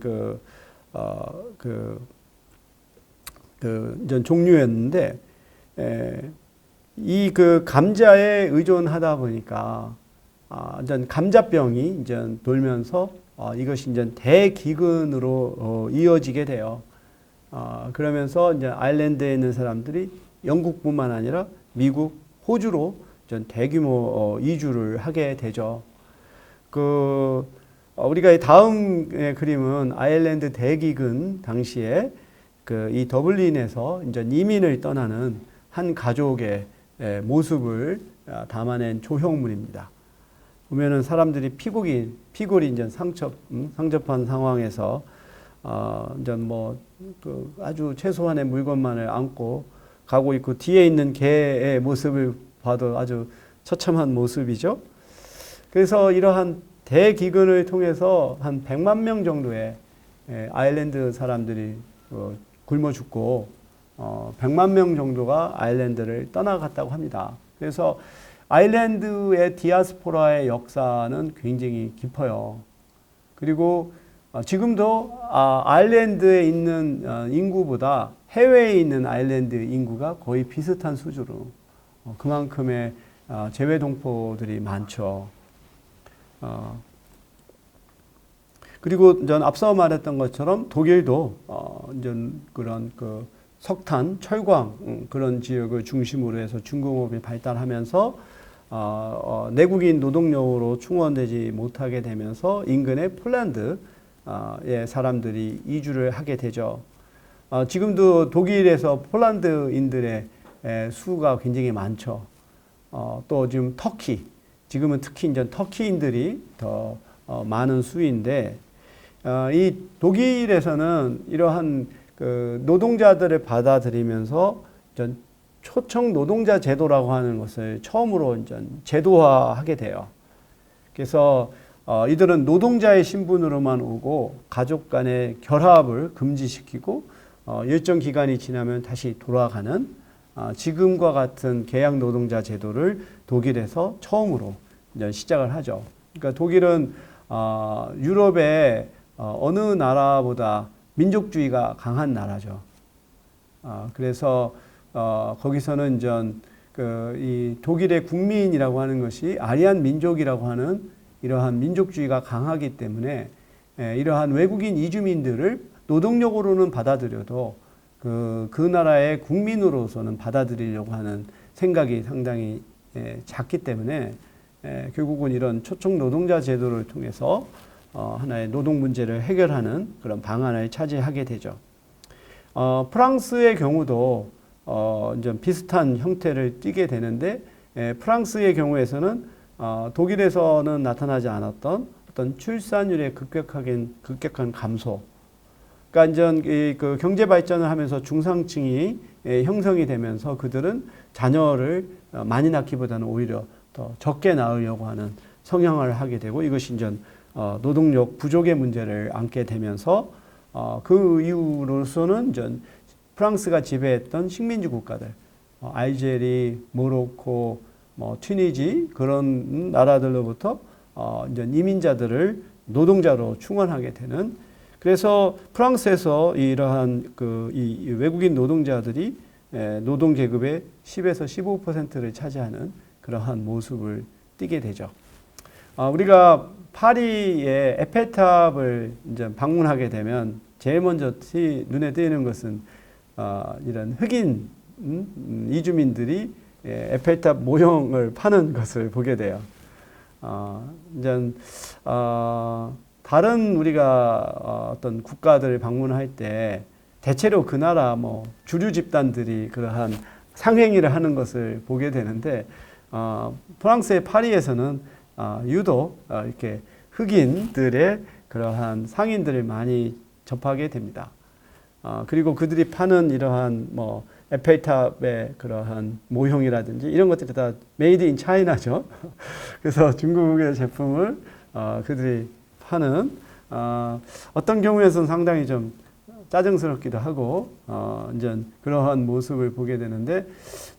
이제 종류였는데, 이 감자에 의존하다 보니까 이제 감자병이 이제 돌면서 이것이 이제 대기근으로 이어지게 돼요. 그러면서 이제 아일랜드에 있는 사람들이 영국뿐만 아니라 미국, 호주로 전 대규모 이주를 하게 되죠. 우리가 다음의 그림은 아일랜드 대기근 당시에 이 더블린에서 이제 이민을 떠나는 한 가족의 모습을 담아낸 조형물입니다. 보면은 사람들이 피골이 이제 상접한 상황에서 이제 아주 최소한의 물건만을 안고 가고 있고, 뒤에 있는 개의 모습을 봐도 아주 처참한 모습이죠. 그래서 이러한 대기근을 통해서 한 100만 명 정도의 아일랜드 사람들이 굶어 죽고 100만 명 정도가 아일랜드를 떠나갔다고 합니다. 그래서 아일랜드의 디아스포라의 역사는 굉장히 깊어요. 그리고 지금도 아일랜드에 있는 인구보다 해외에 있는 아일랜드 인구가 거의 비슷한 수준으로 그만큼의 재외 동포들이 많죠. 그리고 전 앞서 말했던 것처럼 독일도 이전 그런 그 석탄, 철광 그런 지역을 중심으로 해서 중공업이 발달하면서 내국인 노동력으로 충원되지 못하게 되면서 인근의 폴란드의 사람들이 이주를 하게 되죠. 지금도 독일에서 폴란드인들의 수가 굉장히 많죠. 또 지금 터키, 지금은 특히 이제 터키인들이 더 많은 수인데, 이 독일에서는 이러한 그 노동자들을 받아들이면서 전 초청 노동자 제도라고 하는 것을 처음으로 이제 제도화하게 돼요. 그래서 이들은 노동자의 신분으로만 오고 가족 간의 결합을 금지시키고 일정 기간이 지나면 다시 돌아가는 지금과 같은 계약 노동자 제도를 독일에서 처음으로 이제 시작을 하죠. 그러니까 독일은 유럽의 어느 나라보다 민족주의가 강한 나라죠. 그래서 거기서는 이 독일의 국민이라고 하는 것이 아리안 민족이라고 하는 이러한 민족주의가 강하기 때문에 이러한 외국인 이주민들을 노동력으로는 받아들여도 그 나라의 국민으로서는 받아들이려고 하는 생각이 상당히 작기 때문에 결국은 이런 초청 노동자 제도를 통해서 하나의 노동 문제를 해결하는 그런 방안을 차지하게 되죠. 프랑스의 경우도 이제 비슷한 형태를 띠게 되는데, 프랑스의 경우에서는 독일에서는 나타나지 않았던 어떤 출산율의 급격한 감소. 그러니까 이제 그 경제 발전을 하면서 중상층이 형성이 되면서 그들은 자녀를 많이 낳기보다는 오히려 더 적게 낳으려고 하는 성향을 하게 되고, 이것이 이제 노동력 부족의 문제를 안게 되면서 그 이후로서는 이제 프랑스가 지배했던 식민지 국가들, 알제리, 모로코, 튀니지 그런 나라들로부터 이제 이민자들을 노동자로 충원하게 되는, 그래서 프랑스에서 이러한 이 외국인 노동자들이 노동 계급의 10에서 15%를 차지하는 그러한 모습을 띠게 되죠. 우리가 파리의 에펠탑을 이제 방문하게 되면 제일 먼저 눈에 띄는 것은 이런 흑인 이주민들이 에펠탑 모형을 파는 것을 보게 돼요. 이제 다른 우리가 어떤 국가들 방문할 때 대체로 그 나라 주류 집단들이 그러한 상행위를 하는 것을 보게 되는데, 프랑스의 파리에서는 유독 이렇게 흑인들의 그러한 상인들을 많이 접하게 됩니다. 그리고 그들이 파는 이러한 에펠탑의 그러한 모형이라든지 이런 것들이 다 메이드 인 차이나죠. 그래서 중국의 제품을 그들이 파는 어떤 경우에서는 상당히 좀 짜증스럽기도 하고 이제 그러한 모습을 보게 되는데,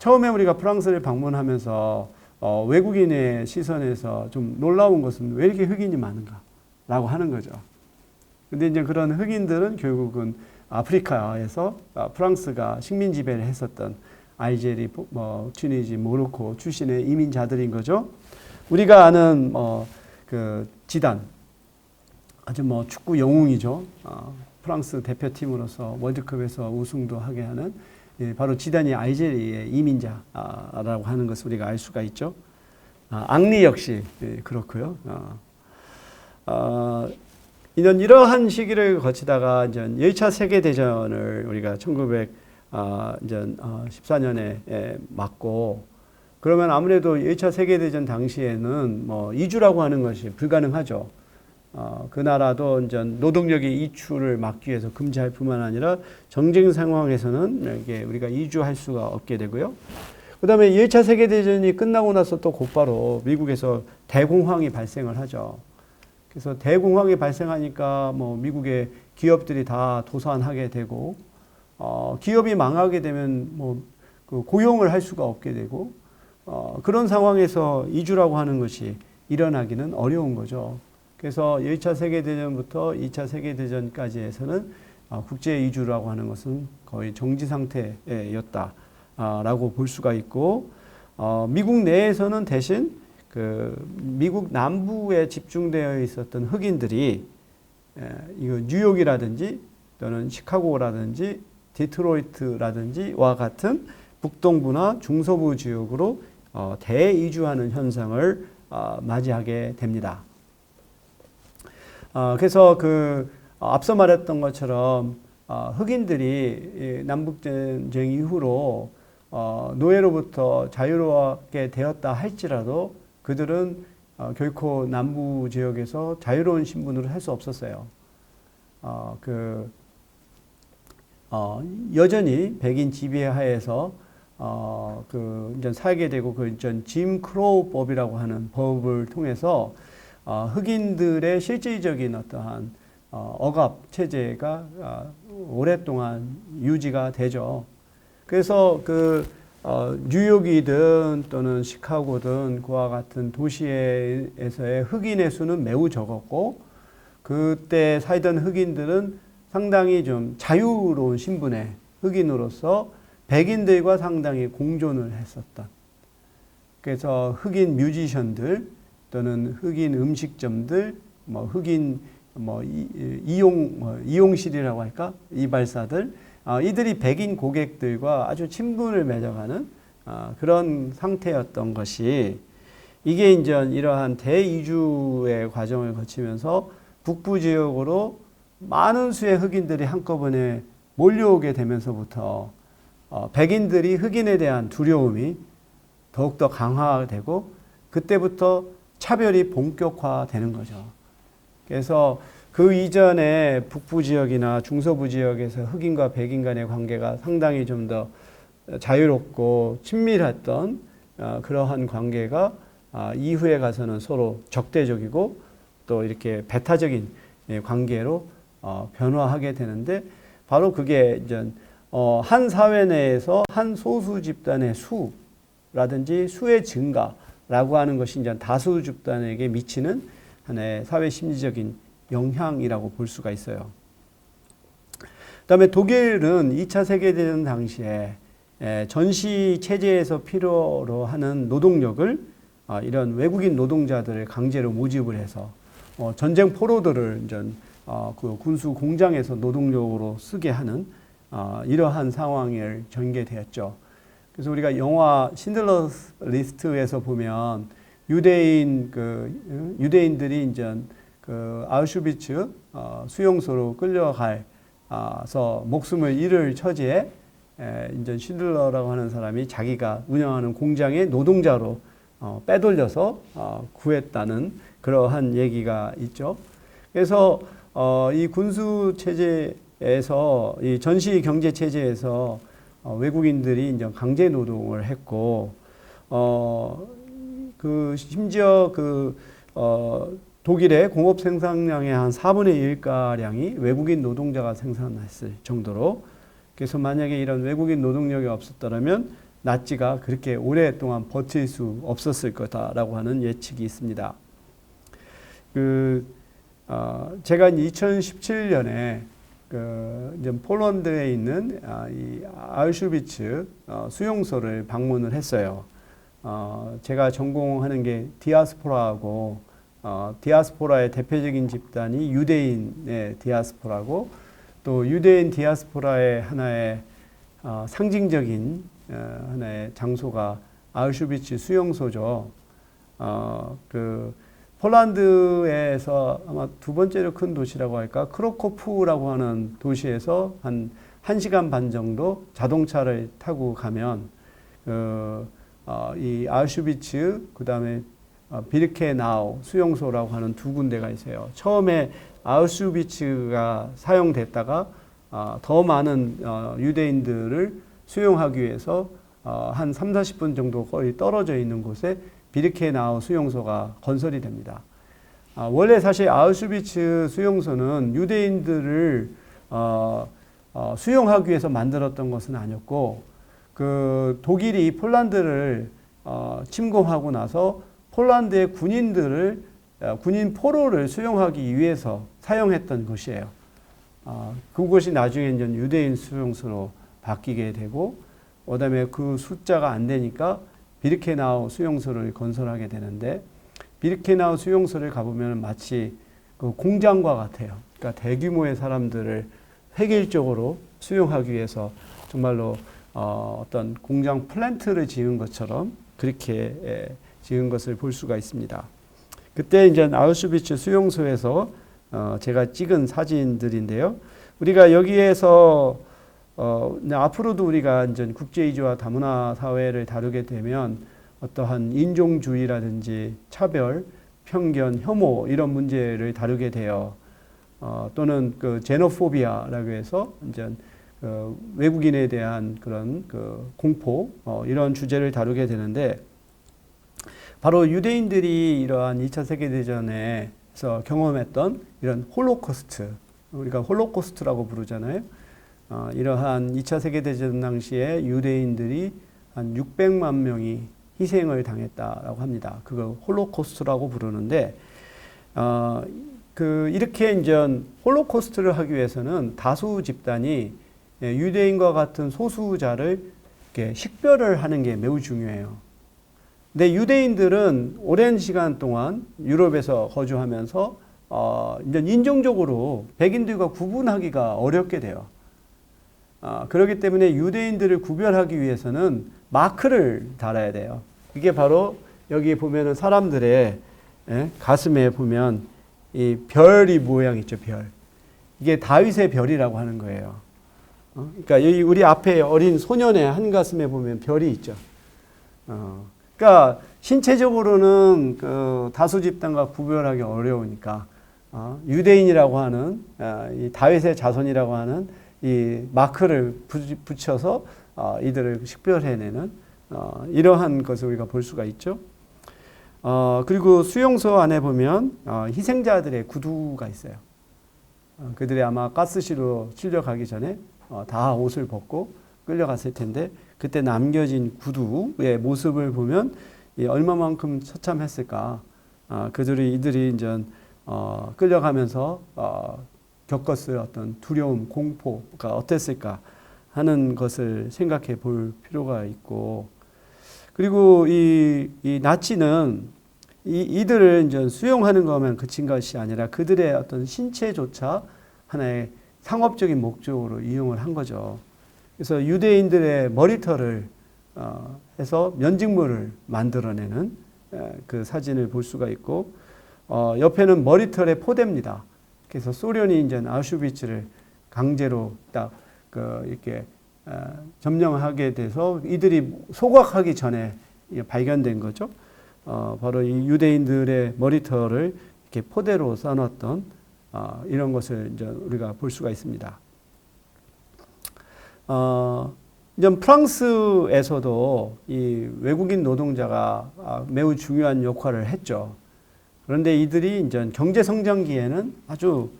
처음에 우리가 프랑스를 방문하면서 외국인의 시선에서 좀 놀라운 것은 왜 이렇게 흑인이 많은가라고 하는 거죠. 근데 이제 그런 흑인들은 결국은 아프리카에서 프랑스가 식민 지배를 했었던 알제리, 튀니지, 모로코 출신의 이민자들인 거죠. 우리가 아는 그 지단, 아주 축구 영웅이죠. 프랑스 대표팀으로서 월드컵에서 우승도 하게 하는 바로 지단이 알제리의 이민자라고 하는 것을 우리가 알 수가 있죠. 앙리 역시 그렇고요. 이러한 시기를 거치다가 이제 1차 세계대전을 우리가 1914년에 맞고, 그러면 아무래도 1차 세계대전 당시에는 이주라고 하는 것이 불가능하죠. 그 나라도 이제 노동력의 이출을 막기 위해서 금지할 뿐만 아니라 정쟁 상황에서는 이게 우리가 이주할 수가 없게 되고요. 그 다음에 1차 세계대전이 끝나고 나서 또 곧바로 미국에서 대공황이 발생을 하죠. 그래서 대공황이 발생하니까 미국의 기업들이 다 도산하게 되고, 기업이 망하게 되면 그 고용을 할 수가 없게 되고, 그런 상황에서 이주라고 하는 것이 일어나기는 어려운 거죠. 그래서 1차 세계대전부터 2차 세계대전까지 해서는 국제 이주라고 하는 것은 거의 정지 상태였다라고 볼 수가 있고, 미국 내에서는 대신 그 미국 남부에 집중되어 있었던 흑인들이 이거 뉴욕이라든지 또는 시카고라든지 디트로이트라든지와 같은 북동부나 중서부 지역으로 대이주하는 현상을 맞이하게 됩니다. 그래서 앞서 말했던 것처럼 흑인들이 남북전쟁 이후로 노예로부터 자유롭게 되었다 할지라도 그들은 결코 남부 지역에서 자유로운 신분으로 할 수 없었어요. 여전히 백인 지배하에서 이제 살게 되고 짐 크로우법이라고 하는 법을 통해서 흑인들의 실질적인 어떠한 억압 체제가 오랫동안 유지가 되죠. 그래서 뉴욕이든 또는 시카고든 그와 같은 도시에서의 흑인의 수는 매우 적었고 그때 살던 흑인들은 상당히 좀 자유로운 신분의 흑인으로서 백인들과 상당히 공존을 했었던. 그래서 흑인 뮤지션들 또는 흑인 음식점들, 흑인 이용실이라고 할까? 이발사들, 이들이 백인 고객들과 아주 친분을 맺어가는 그런 상태였던 것이 이게 이제 이러한 대이주의 과정을 거치면서 북부 지역으로 많은 수의 흑인들이 한꺼번에 몰려오게 되면서부터 백인들이 흑인에 대한 두려움이 더욱더 강화되고 그때부터 차별이 본격화되는 거죠. 그래서 그 이전에 북부 지역이나 중서부 지역에서 흑인과 백인 간의 관계가 상당히 좀 더 자유롭고 친밀했던 그러한 관계가 이후에 가서는 서로 적대적이고 또 이렇게 배타적인 관계로 변화하게 되는데 바로 그게 이제 한 사회 내에서 한 소수 집단의 수라든지 수의 증가라고 하는 것이 이제 다수 집단에게 미치는 하나의 사회 심리적인 영향이라고 볼 수가 있어요. 그다음에 독일은 2차 세계대전 당시에 전시 체제에서 필요로 하는 노동력을 이런 외국인 노동자들을 강제로 모집을 해서 전쟁 포로들을 이제 그 군수 공장에서 노동력으로 쓰게 하는 이러한 상황을 전개되었죠. 그래서 우리가 영화 신들러 리스트에서 보면 유대인들이 이제 아우슈비츠 수용소로 끌려가서 목숨을 잃을 처지에 이제 신들러라고 하는 사람이 자기가 운영하는 공장의 노동자로 빼돌려서 구했다는 그러한 얘기가 있죠. 그래서 이 군수 체제에서 이 전시 경제 체제에서 외국인들이 이제 강제 노동을 했고 심지어 독일의 공업 생산량의 한 4분의 1가량이 외국인 노동자가 생산했을 정도로 그래서 만약에 이런 외국인 노동력이 없었더라면 나치가 그렇게 오랫동안 버틸 수 없었을 거다라고 하는 예측이 있습니다. 제가 2017년에 이제 폴란드에 있는 이 아우슈비츠 수용소를 방문을 했어요. 제가 전공하는 게 디아스포라하고 디아스포라의 대표적인 집단이 유대인의 디아스포라고 또 유대인 디아스포라의 하나의 상징적인 하나의 장소가 아우슈비츠 수용소죠. 폴란드에서 아마 두 번째로 큰 도시라고 할까? 크로코프라고 하는 도시에서 한 1시간 반 정도 자동차를 타고 가면 이 아우슈비츠 그다음에 비르케나우 수용소라고 하는 두 군데가 있어요. 처음에 아우슈비츠가 사용됐다가 더 많은 유대인들을 수용하기 위해서 한 30-40분 정도 거리 떨어져 있는 곳에 비르케나우 수용소가 건설이 됩니다. 원래 사실 아우슈비츠 수용소는 유대인들을 수용하기 위해서 만들었던 것은 아니었고 독일이 폴란드를 침공하고 나서 폴란드의 군인 포로를 수용하기 위해서 사용했던 곳이에요. 그곳이 나중에 이제 유대인 수용소로 바뀌게 되고 그다음에 그 숫자가 안 되니까 비르케나우 수용소를 건설하게 되는데, 비르케나우 수용소를 가보면 마치 그 공장과 같아요. 그러니까 대규모의 사람들을 획일적으로 수용하기 위해서 정말로 어떤 공장 플랜트를 지은 것처럼 그렇게 지은 것을 볼 수가 있습니다. 그때 이제 아우슈비츠 수용소에서 제가 찍은 사진들인데요. 우리가 여기에서 앞으로도 우리가 이제 국제이주와 다문화 사회를 다루게 되면 어떠한 인종주의라든지 차별, 편견, 혐오 이런 문제를 다루게 돼요. 또는 그 제노포비아라고 해서 이제 외국인에 대한 그런 그 공포 이런 주제를 다루게 되는데, 바로 유대인들이 이러한 2차 세계대전에서 경험했던 이런 홀로코스트, 우리가 홀로코스트라고 부르잖아요. 이러한 2차 세계대전 당시에 유대인들이 한 600만 명이 희생을 당했다라고 합니다. 그걸 홀로코스트라고 부르는데, 이렇게 이제 홀로코스트를 하기 위해서는 다수 집단이 유대인과 같은 소수자를 이렇게 식별을 하는 게 매우 중요해요. 근데 유대인들은 오랜 시간 동안 유럽에서 거주하면서 이제 인종적으로 백인들과 구분하기가 어렵게 돼요. 그렇기 때문에 유대인들을 구별하기 위해서는 마크를 달아야 돼요. 이게 바로 여기 보면은 사람들의 가슴에 보면 이 별이 모양 있죠, 별. 이게 다윗의 별이라고 하는 거예요. 그러니까 여기 우리 앞에 어린 소년의 한 가슴에 보면 별이 있죠. 그러니까 신체적으로는 그 다수 집단과 구별하기 어려우니까 유대인이라고 하는 이 다윗의 자손이라고 하는 이 마크를 붙여서 이들을 식별해내는 이러한 것을 우리가 볼 수가 있죠. 그리고 수용소 안에 보면 희생자들의 구두가 있어요. 그들이 아마 가스실로 실려가기 전에 다 옷을 벗고 끌려갔을 텐데, 그때 남겨진 구두의 모습을 보면 얼마만큼 처참했을까. 이들이 이제 끌려가면서 겪었을 어떤 두려움, 공포가 어땠을까 하는 것을 생각해 볼 필요가 있고, 그리고 이 나치는 이들을 이제 수용하는 것만 그친 것이 아니라 그들의 어떤 신체조차 하나의 상업적인 목적으로 이용을 한 거죠. 그래서 유대인들의 머리털을 해서 면직물을 만들어내는 그 사진을 볼 수가 있고, 옆에는 머리털의 포대입니다. 그래서 소련이 이제 아우슈비츠를 강제로 딱 이렇게 점령하게 돼서 이들이 소각하기 전에 발견된 거죠. 바로 이 유대인들의 머리털을 이렇게 포대로 써놨던 이런 것을 이제 우리가 볼 수가 있습니다. 이제 프랑스에서도 이 외국인 노동자가 매우 중요한 역할을 했죠. 그런데 이들이 이제 경제 성장기에는 아주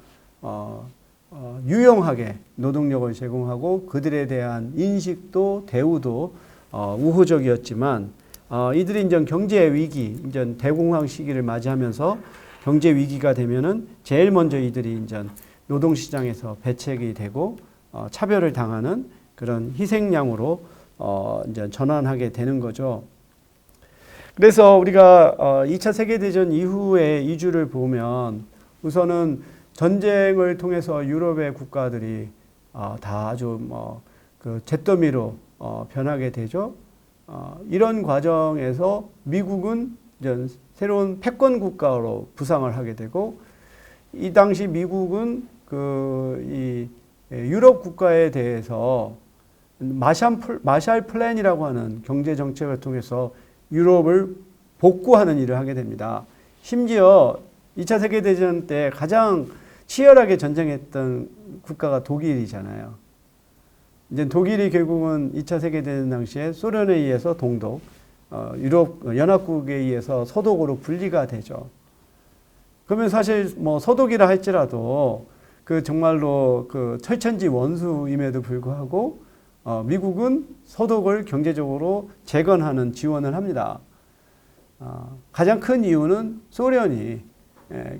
유용하게 노동력을 제공하고 그들에 대한 인식도 대우도 우호적이었지만, 이들이 이제 경제 위기, 이제 대공황 시기를 맞이하면서 경제 위기가 되면은 제일 먼저 이들이 이제 노동시장에서 배책이 되고 차별을 당하는 그런 희생양으로 이제 전환하게 되는 거죠. 그래서 우리가 2차 세계대전 이후의 이주를 보면 우선은 전쟁을 통해서 유럽의 국가들이 다 아주 그 잿더미로 변하게 되죠. 이런 과정에서 미국은 이제 새로운 패권 국가로 부상을 하게 되고, 이 당시 미국은 이 유럽 국가에 대해서 마샬 플랜이라고 하는 경제 정책을 통해서 유럽을 복구하는 일을 하게 됩니다. 심지어 2차 세계대전 때 가장 치열하게 전쟁했던 국가가 독일이잖아요. 이제 독일이 결국은 2차 세계대전 당시에 소련에 의해서 동독, 유럽 연합국에 의해서 서독으로 분리가 되죠. 그러면 사실 뭐 서독이라 할지라도 그 정말로 그 철천지 원수임에도 불구하고 미국은 서독을 경제적으로 재건하는 지원을 합니다. 가장 큰 이유는 소련이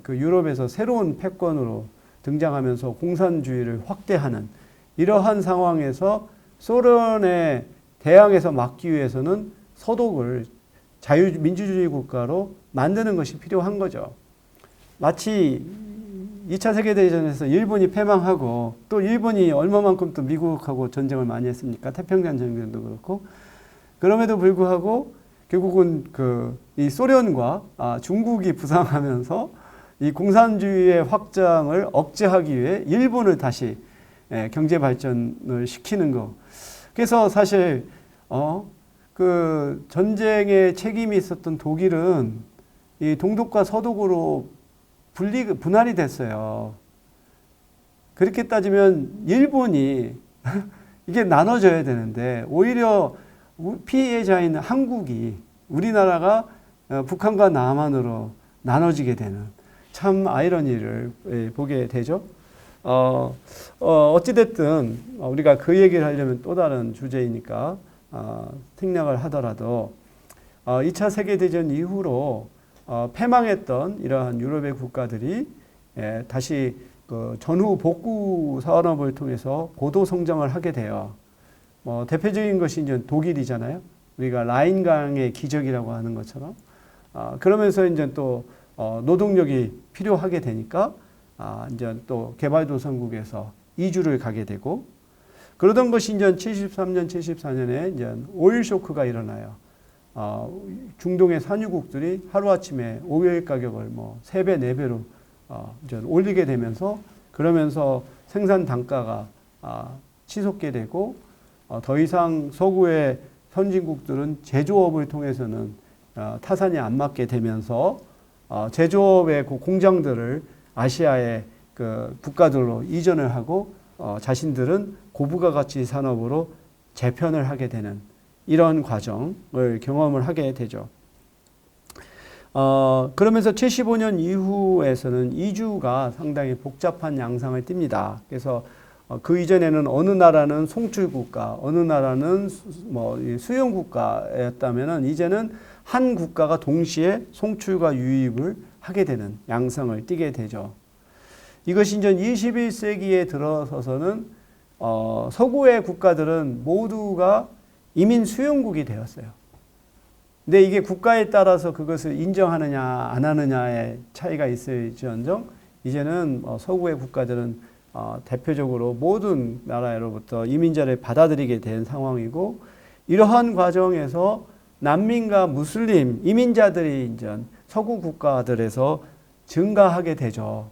그 유럽에서 새로운 패권으로 등장하면서 공산주의를 확대하는 이러한 상황에서 소련에 대항해서 막기 위해서는 서독을 자유민주주의 국가로 만드는 것이 필요한 거죠. 마치 2차 세계대전에서 일본이 패망하고 또 일본이 얼마만큼 또 미국하고 전쟁을 많이 했습니까? 태평양 전쟁도 그렇고. 그럼에도 불구하고 결국은 이 소련과 중국이 부상하면서 이 공산주의의 확장을 억제하기 위해 일본을 다시 경제 발전을 시키는 거. 그래서 사실 그 전쟁에 책임이 있었던 독일은 이 동독과 서독으로 분할이 됐어요. 그렇게 따지면 일본이 이게 나눠져야 되는데 오히려 피해자인 한국이 우리나라가 북한과 남한으로 나눠지게 되는 참 아이러니를 보게 되죠. 어찌됐든 우리가 그 얘기를 하려면 또 다른 주제이니까 생략을 하더라도 2차 세계대전 이후로 패망했던 이러한 유럽의 국가들이 다시 그 전후 복구 산업을 통해서 고도 성장을 하게 돼요. 대표적인 것이 이제 독일이잖아요. 우리가 라인강의 기적이라고 하는 것처럼. 그러면서 이제 또 노동력이 필요하게 되니까 이제 또 개발도상국에서 이주를 가게 되고 그러던 것이 이제 73년, 74년에 이제 오일 쇼크가 일어나요. 중동의 산유국들이 하루아침에 오일 가격을 3배, 4배로 이제 올리게 되면서 그러면서 생산 단가가 치솟게 되고 더 이상 서구의 선진국들은 제조업을 통해서는 타산이 안 맞게 되면서 제조업의 그 공장들을 아시아의 그 국가들로 이전을 하고 자신들은 고부가가치 산업으로 재편을 하게 되는 이런 과정을 경험을 하게 되죠. 그러면서 75년 이후에서는 이주가 상당히 복잡한 양상을 띱니다. 그래서 그 이전에는 어느 나라는 송출국가, 어느 나라는 수용국가였다면은 이제는 한 국가가 동시에 송출과 유입을 하게 되는 양상을 띠게 되죠. 이것이 이제 21세기에 들어서서는 서구의 국가들은 모두가 이민 수용국이 되었어요. 근데 이게 국가에 따라서 그것을 인정하느냐 안 하느냐의 차이가 있을지언정 이제는 서구의 국가들은 대표적으로 모든 나라로부터 이민자를 받아들이게 된 상황이고 이러한 과정에서 난민과 무슬림 이민자들이 이제 서구 국가들에서 증가하게 되죠.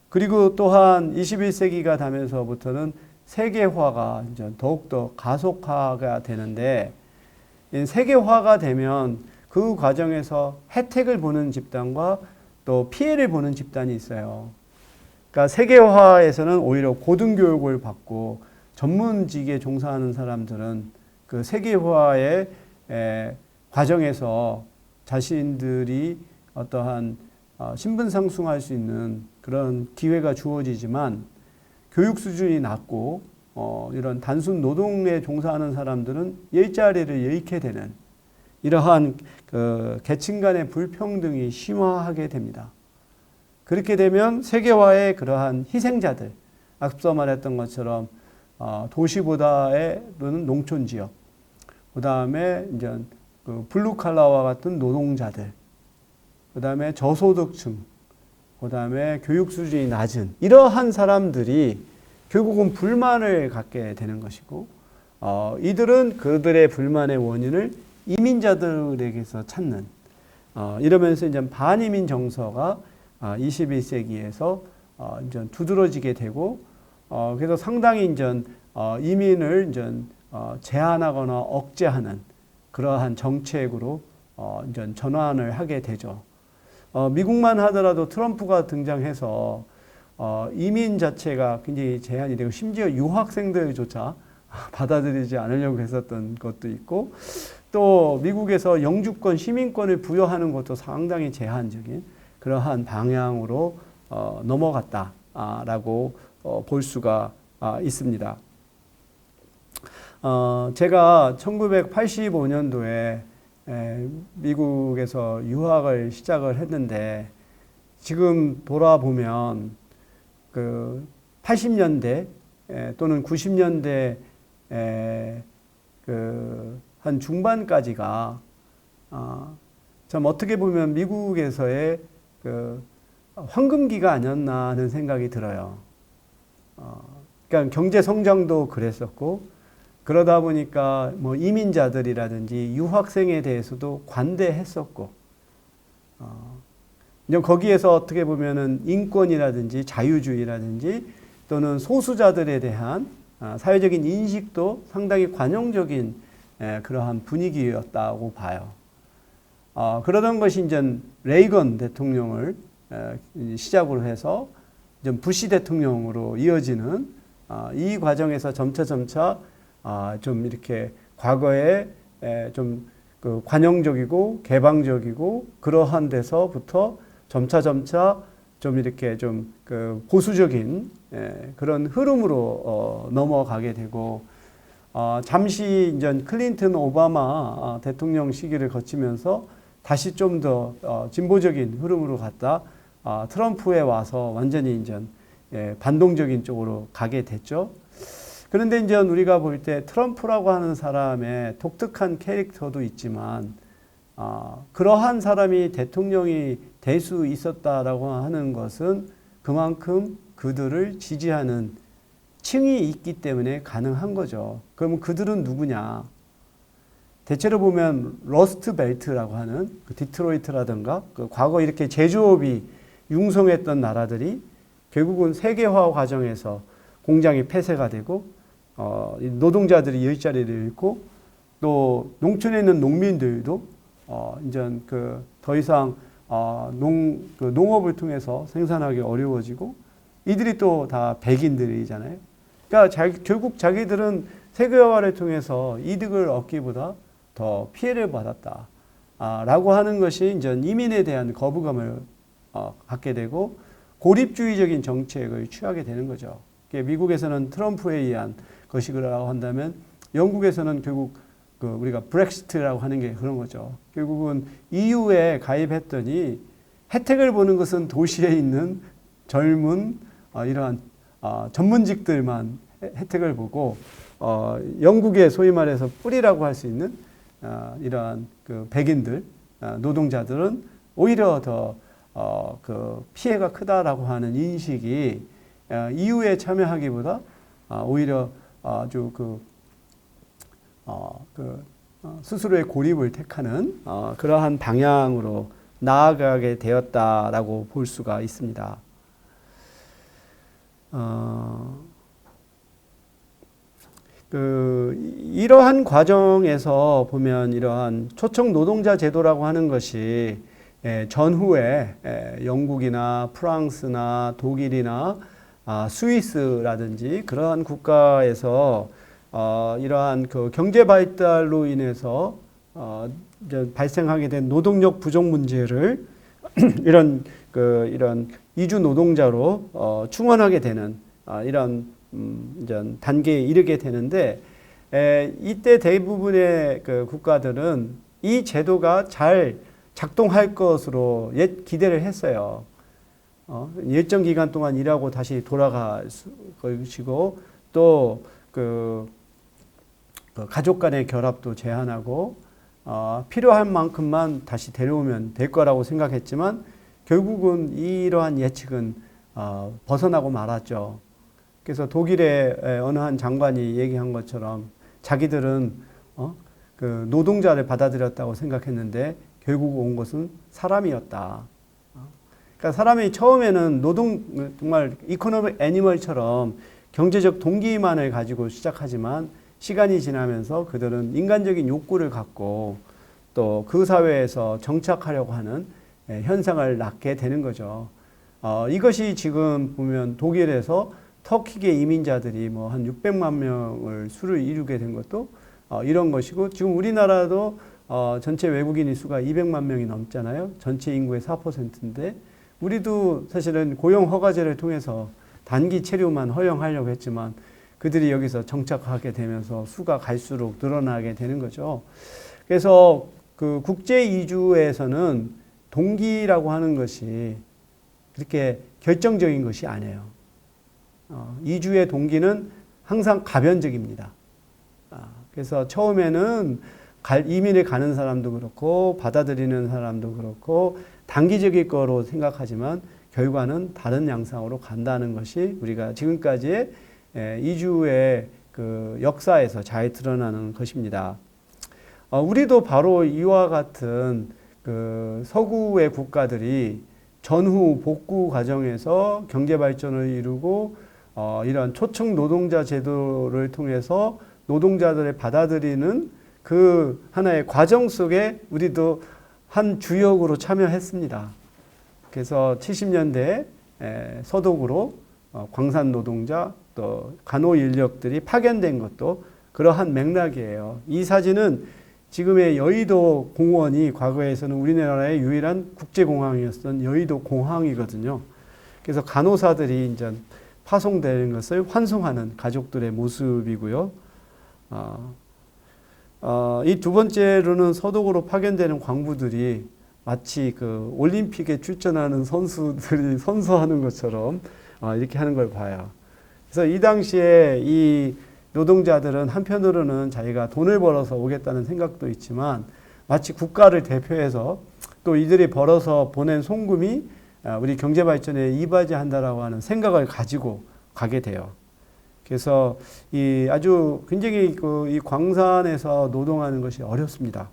그리고 또한 21세기가 되면서부터는 세계화가 이제 더욱더 가속화가 되는데 세계화가 되면 그 과정에서 혜택을 보는 집단과 또 피해를 보는 집단이 있어요. 그러니까 세계화에서는 오히려 고등교육을 받고 전문직에 종사하는 사람들은 그 세계화의 과정에서 자신들이 어떠한 신분 상승할 수 있는 그런 기회가 주어지지만 교육 수준이 낮고 이런 단순 노동에 종사하는 사람들은 일자리를 잃게 되는 이러한 그 계층 간의 불평등이 심화하게 됩니다. 그렇게 되면 세계화의 그러한 희생자들, 앞서 말했던 것처럼 도시보다의 또는 농촌 지역, 그 다음에 이제 그 블루칼라와 같은 노동자들, 그 다음에 저소득층, 그 다음에 교육 수준이 낮은 이러한 사람들이 결국은 불만을 갖게 되는 것이고, 이들은 그들의 불만의 원인을 이민자들에게서 찾는, 이러면서 이제 반이민 정서가 21세기에서 이제 두드러지게 되고, 그래서 상당히 이제 이민을 이제 제한하거나 억제하는 그러한 정책으로 이제 전환을 하게 되죠. 미국만 하더라도 트럼프가 등장해서 이민 자체가 굉장히 제한이 되고 심지어 유학생들조차 받아들이지 않으려고 했었던 것도 있고 또 미국에서 영주권, 시민권을 부여하는 것도 상당히 제한적인 그러한 방향으로 넘어갔다라고 볼 수가 있습니다. 제가 1985년도에 미국에서 유학을 시작을 했는데 지금 돌아보면 그 80년대 또는 90년대 그 한 중반까지가 참 어떻게 보면 미국에서의 그 황금기가 아니었나 하는 생각이 들어요. 그러니까 경제 성장도 그랬었고, 그러다 보니까 뭐 이민자들이라든지 유학생에 대해서도 관대했었고, 거기에서 어떻게 보면은 인권이라든지 자유주의라든지 또는 소수자들에 대한 사회적인 인식도 상당히 관용적인 그러한 분위기였다고 봐요. 그러던 것이 이제 레이건 대통령을 시작으로 해서 좀 부시 대통령으로 이어지는 이 과정에서 점차 좀 이렇게 과거에 좀 그 관용적이고 개방적이고 그러한 데서부터 점차 좀 이렇게 좀 그 보수적인 그런 흐름으로 넘어가게 되고, 잠시 이제 클린턴 오바마 대통령 시기를 거치면서 다시 좀 더 진보적인 흐름으로 갔다 트럼프에 와서 완전히 이제 반동적인 쪽으로 가게 됐죠. 그런데 이제 우리가 볼 때 트럼프라고 하는 사람의 독특한 캐릭터도 있지만, 그러한 사람이 대통령이 될 수 있었다라고 하는 것은 그만큼 그들을 지지하는 층이 있기 때문에 가능한 거죠. 그러면 그들은 누구냐? 대체로 보면 러스트 벨트라고 하는 그 디트로이트라든가 그 과거 이렇게 제조업이 융성했던 나라들이 결국은 세계화 과정에서 공장이 폐쇄가 되고 노동자들이 일자리를 잃고 또 농촌에 있는 농민들도 이제 그 더 이상 농업을 통해서 생산하기 어려워지고, 이들이 또 다 백인들이잖아요. 그러니까 결국 자기들은 세계화를 통해서 이득을 얻기보다 더 피해를 받았다. 라고 하는 것이 이제 이민에 대한 거부감을 갖게 되고 고립주의적인 정책을 취하게 되는 거죠. 미국에서는 트럼프에 의한 것이라고 한다면 영국에서는 결국 그 우리가 브렉시트라고 하는 게 그런 거죠. 결국은 EU에 가입했더니 혜택을 보는 것은 도시에 있는 젊은 이러한 전문직들만 혜택을 보고, 영국의 소위 말해서 뿌리라고 할 수 있는 이러한 그 백인들 노동자들은 오히려 더 그 피해가 크다라고 하는 인식이 EU에 참여하기보다 오히려 아주 스스로의 고립을 택하는 그러한 방향으로 나아가게 되었다라고 볼 수가 있습니다. 이러한 과정에서 보면 이러한 초청 노동자 제도라고 하는 것이 전후에 영국이나 프랑스나 독일이나 스위스라든지 그러한 국가에서 이러한 그 경제 발달로 인해서 이제 발생하게 된 노동력 부족 문제를 이런 이주 노동자로 충원하게 되는 이런 이제 단계에 이르게 되는데, 이때 대부분의 그 국가들은 이 제도가 잘 작동할 것으로 기대를 했어요. 일정 기간 동안 일하고 다시 돌아갈 것이고, 또 그 가족 간의 결합도 제한하고 필요한 만큼만 다시 데려오면 될 거라고 생각했지만 결국은 이러한 예측은 벗어나고 말았죠. 그래서 독일의 어느 한 장관이 얘기한 것처럼 자기들은 그 노동자를 받아들였다고 생각했는데 결국 온 것은 사람이었다. 그러니까 사람이 처음에는 정말 이코노믹 애니멀처럼 경제적 동기만을 가지고 시작하지만 시간이 지나면서 그들은 인간적인 욕구를 갖고 또 그 사회에서 정착하려고 하는 현상을 낳게 되는 거죠. 이것이 지금 보면 독일에서 터키계 이민자들이 뭐 한 600만 명을 수를 이루게 된 것도 이런 것이고, 지금 우리나라도 전체 외국인 수가 200만 명이 넘잖아요. 전체 인구의 4%인데 우리도 사실은 고용 허가제를 통해서 단기 체류만 허용하려고 했지만 그들이 여기서 정착하게 되면서 수가 갈수록 늘어나게 되는 거죠. 그래서 그 국제 이주에서는 동기라고 하는 것이 그렇게 결정적인 것이 아니에요. 이주의 동기는 항상 가변적입니다. 그래서 처음에는 이민을 가는 사람도 그렇고 받아들이는 사람도 그렇고 단기적일 거로 생각하지만 결과는 다른 양상으로 간다는 것이 우리가 지금까지의 이주의 그 역사에서 잘 드러나는 것입니다. 우리도 바로 이와 같은 그 서구의 국가들이 전후 복구 과정에서 경제 발전을 이루고 이러한 초청 노동자 제도를 통해서 노동자들을 받아들이는 그 하나의 과정 속에 우리도 한 주역으로 참여했습니다. 그래서 70년대 서독으로 광산 노동자 또 간호 인력들이 파견된 것도 그러한 맥락이에요. 이 사진은 지금의 여의도 공원이 과거에서는 우리나라의 유일한 국제공항이었던 여의도 공항이거든요. 그래서 간호사들이 이제 파송되는 것을 환송하는 가족들의 모습이고요. 이 두 번째로는 서독으로 파견되는 광부들이 마치 그 올림픽에 출전하는 선수들이 선서하는 것처럼 이렇게 하는 걸 봐요. 그래서 이 당시에 이 노동자들은 한편으로는 자기가 돈을 벌어서 오겠다는 생각도 있지만 마치 국가를 대표해서 또 이들이 벌어서 보낸 송금이 우리 경제 발전에 이바지한다라고 하는 생각을 가지고 가게 돼요. 그래서 이 아주 굉장히 이 광산에서 노동하는 것이 어렵습니다.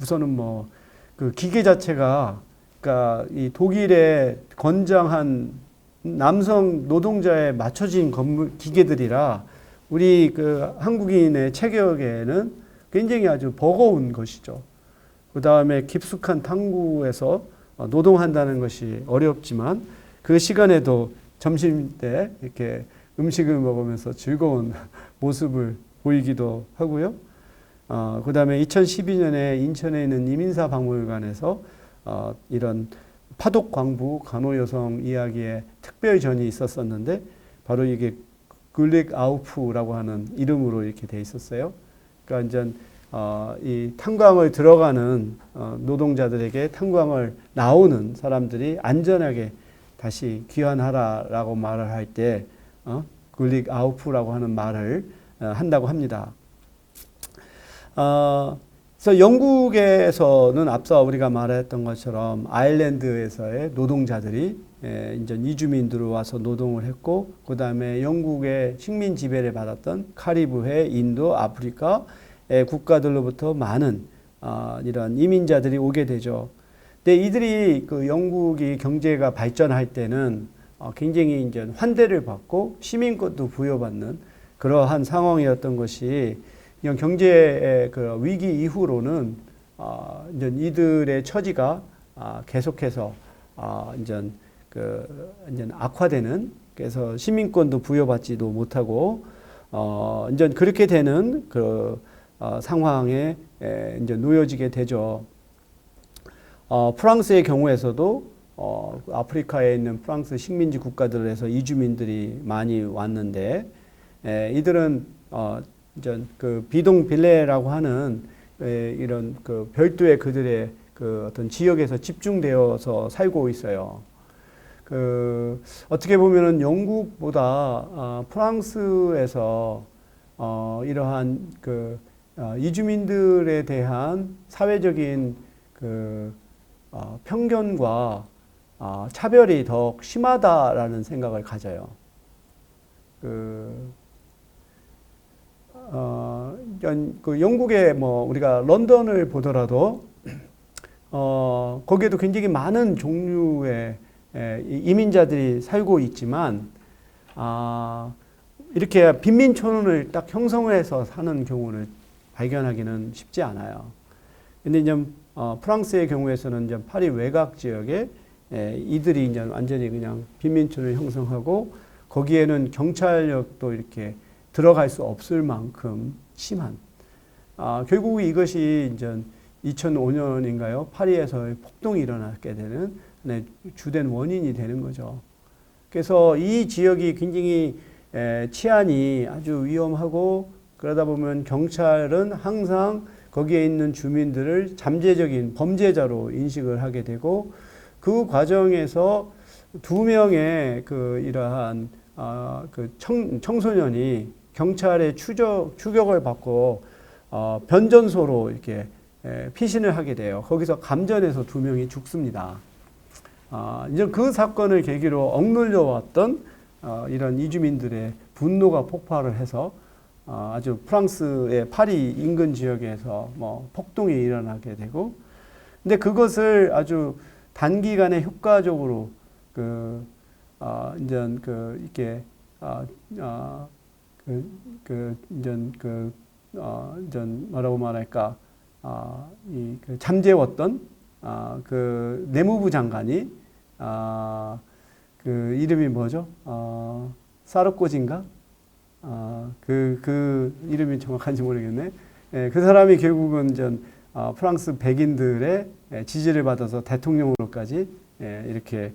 우선은 뭐 그 기계 자체가 그러니까 이 독일의 건장한 남성 노동자에 맞춰진 기계들이라 우리 그 한국인의 체격에는 굉장히 아주 버거운 것이죠. 그 다음에 깊숙한 탕구에서 노동한다는 것이 어렵지만 그 시간에도 점심 때 이렇게 음식을 먹으면서 즐거운 모습을 보이기도 하고요. 그 다음에 2012년에 인천에 있는 이민사 박물관에서 이런 파독 광부 간호 여성 이야기의 특별전이 있었었는데 바로 이게 글릭 아우프라고 하는 이름으로 이렇게 돼 있었어요. 그러니까 이제 이 탄광을 들어가는 노동자들에게 탄광을 나오는 사람들이 안전하게 다시 귀환하라라고 말을 할 때 글릭 아우프라고 하는 말을 한다고 합니다. 그래서 영국에서는 앞서 우리가 말했던 것처럼 아일랜드에서의 노동자들이 이제 이주민들이 와서 노동을 했고, 그 다음에 영국의 식민 지배를 받았던 카리브해, 인도, 아프리카의 국가들로부터 많은 이런 이민자들이 오게 되죠. 근데 이들이 그 영국이 경제가 발전할 때는 굉장히 이제 환대를 받고 시민권도 부여받는 그러한 상황이었던 것이 이런 경제의 그 위기 이후로는 이제 이들의 처지가 계속해서 이제 이제 악화되는, 그래서 시민권도 부여받지도 못하고 이제 그렇게 되는 그 상황에 이제 놓여지게 되죠. 프랑스의 경우에서도 아프리카에 있는 프랑스 식민지 국가들에서 이주민들이 많이 왔는데 이들은 이제 그 비동 빌레라고 하는 이런 그 별도의 그들의 그 어떤 지역에서 집중되어서 살고 있어요. 그 어떻게 보면은 영국보다 프랑스에서 이러한 그 이주민들에 대한 사회적인 그 편견과 차별이 더 심하다라는 생각을 가져요. 그 영국의 뭐 우리가 런던을 보더라도 거기에도 굉장히 많은 종류의 이민자들이 살고 있지만 이렇게 빈민촌을 딱 형성해서 사는 경우를 발견하기는 쉽지 않아요. 근데 이제 프랑스의 경우에서는 이제 파리 외곽 지역에 이들이 이제 완전히 그냥 빈민촌을 형성하고 거기에는 경찰력도 이렇게 들어갈 수 없을 만큼 심한. 결국 이것이 이제 2005년인가요? 파리에서 폭동이 일어나게 되는 주된 원인이 되는 거죠. 그래서 이 지역이 굉장히 치안이 아주 위험하고 그러다 보면 경찰은 항상 거기에 있는 주민들을 잠재적인 범죄자로 인식을 하게 되고 그 과정에서 두 명의 그 이러한 그 청소년이 경찰의 추격을 받고 변전소로 이렇게 피신을 하게 돼요. 거기서 감전해서 2명이 죽습니다. 이제 그 사건을 계기로 억눌려 왔던 이런 이주민들의 분노가 폭발을 해서 아주 프랑스의 파리 인근 지역에서 뭐 폭동이 일어나게 되고, 근데 그것을 아주 단기간에 효과적으로 이제 이렇게 이제 뭐라고 말할까, 잠재웠던 그 내무부 장관이 그 이름이 뭐죠? 사르코지인가? 그 이름이 정확한지 모르겠네. 예, 그 사람이 결국은 프랑스 백인들의 지지를 받아서 대통령으로까지 이렇게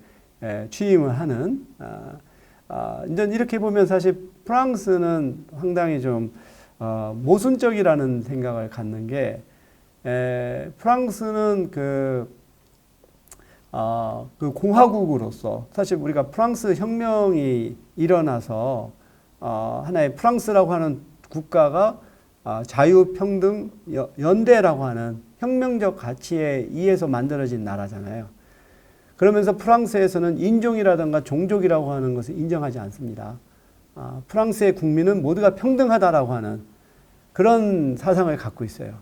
취임을 하는, 이제 이렇게 보면 사실 프랑스는 상당히 좀 모순적이라는 생각을 갖는 게, 프랑스는 그 공화국으로서 사실 우리가 프랑스 혁명이 일어나서 하나의 프랑스라고 하는 국가가 자유평등 연대라고 하는 혁명적 가치에 의해서 만들어진 나라잖아요. 그러면서 프랑스에서는 인종이라든가 종족이라고 하는 것을 인정하지 않습니다. 프랑스의 국민은 모두가 평등하다라고 하는 그런 사상을 갖고 있어요.